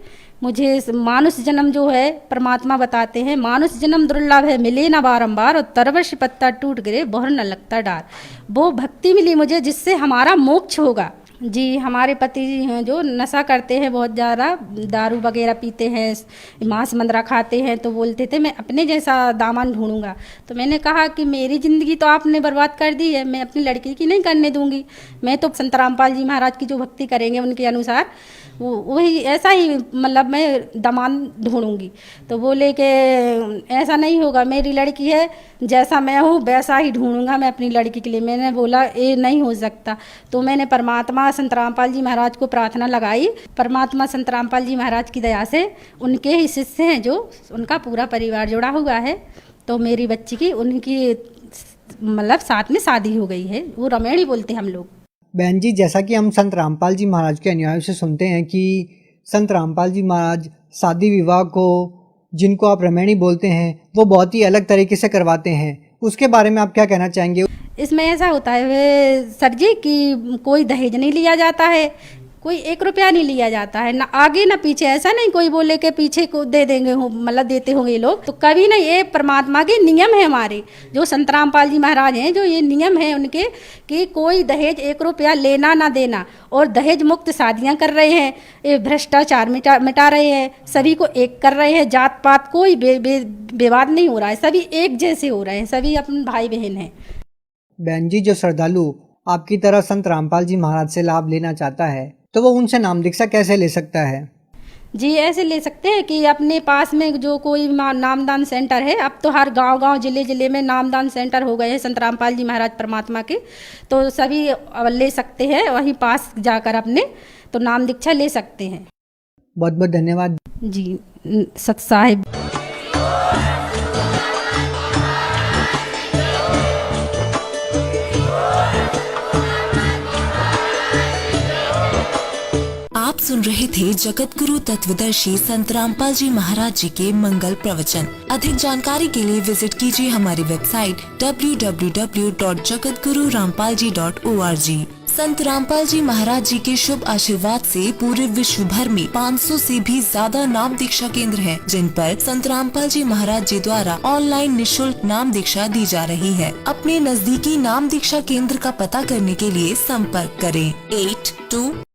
मुझे मानुष जन्म जो है परमात्मा बताते हैं, मानुष जन्म दुर्लभ है, मिले ना बारंबार, और तरवश पत्ता टूट गिरे बोहर न लगता डार। वो भक्ति मिली मुझे जिससे हमारा मोक्ष होगा। जी, हमारे पति जी हैं जो नशा करते हैं बहुत ज़्यादा, दारू वगैरह पीते हैं, मांस मंदरा खाते हैं, तो बोलते थे मैं अपने जैसा दामन ढूंढूंगा। तो मैंने कहा कि मेरी ज़िंदगी तो आपने बर्बाद कर दी है, मैं अपनी लड़की की नहीं करने दूंगी। मैं तो संत रामपाल जी महाराज की जो भक्ति करेंगे उनके अनुसार वही ऐसा ही मतलब मैं दामन ढूंढूंगी। तो बोले कि ऐसा नहीं होगा, मेरी लड़की है, जैसा मैं हूँ वैसा ही ढूंढूंगा मैं अपनी लड़की के लिए। मैंने बोला ये नहीं हो सकता। तो मैंने परमात्मा संत रामपाल जी महाराज को प्रार्थना लगाई। परमात्मा संत रामपाल जी महाराज की दया से उनके ही शिष्य हैं जो उनका पूरा परिवार जुड़ा हुआ है। तो मेरी बच्ची की उनकी मतलब साथ में शादी हो गई है। वो रमेणी बोलते हैं हम लोग। बहन जी, जैसा कि हम संत रामपाल जी महाराज के अनुयायियों से सुनते हैं कि संत रामपाल जी महाराज शादी विवाह को, जिनको आप रमेणी बोलते हैं, वो बहुत ही अलग तरीके से करवाते हैं, उसके बारे में आप क्या कहना चाहेंगे? इसमें ऐसा होता है सर जी कि कोई दहेज नहीं लिया जाता है, कोई 1 रुपया नहीं लिया जाता है, ना आगे ना पीछे। ऐसा नहीं कोई बोले के पीछे को दे देंगे मतलब देते होंगे लोग, तो कभी नहीं। ये परमात्मा के नियम है हमारे, जो संत रामपाल जी महाराज हैं, जो ये नियम है उनके कि कोई दहेज 1 रुपया लेना ना देना। और दहेज मुक्त शादियां कर रहे हैं, ये भ्रष्टाचार मिटा रहे हैं, सभी को एक कर रहे हैं, जात पात कोई विवाद नहीं हो रहा है, सभी एक जैसे हो रहे हैं, सभी अपने भाई बहन हैं। बहन जी, जो श्रद्धालु आपकी तरह संत रामपाल जी महाराज से लाभ लेना चाहता है, तो वो उनसे नाम दीक्षा कैसे ले सकता है? जी, ऐसे ले सकते हैं कि अपने पास में जो कोई नामदान सेंटर है, अब तो हर गांव जिले में नामदान सेंटर हो गए हैं संत रामपाल जी महाराज परमात्मा के, तो सभी ले सकते हैं, वहीं पास जाकर अपने तो नाम दीक्षा ले सकते हैं। बहुत बहुत धन्यवाद जी सत साहिब। आप सुन रहे थे जगत गुरु तत्वदर्शी संत रामपाल जी महाराज जी के मंगल प्रवचन। अधिक जानकारी के लिए विजिट कीजिए हमारी वेबसाइट www.jagatgururampalji.org। संत रामपाल जी महाराज जी के शुभ आशीर्वाद से पूरे विश्व भर में 500 से भी ज्यादा नाम दीक्षा केंद्र हैं, जिन पर संत रामपाल जी महाराज जी द्वारा ऑनलाइन निशुल्क नाम दीक्षा दी जा रही है। अपने नजदीकी नाम दीक्षा केंद्र का पता करने के लिए संपर्क करें 82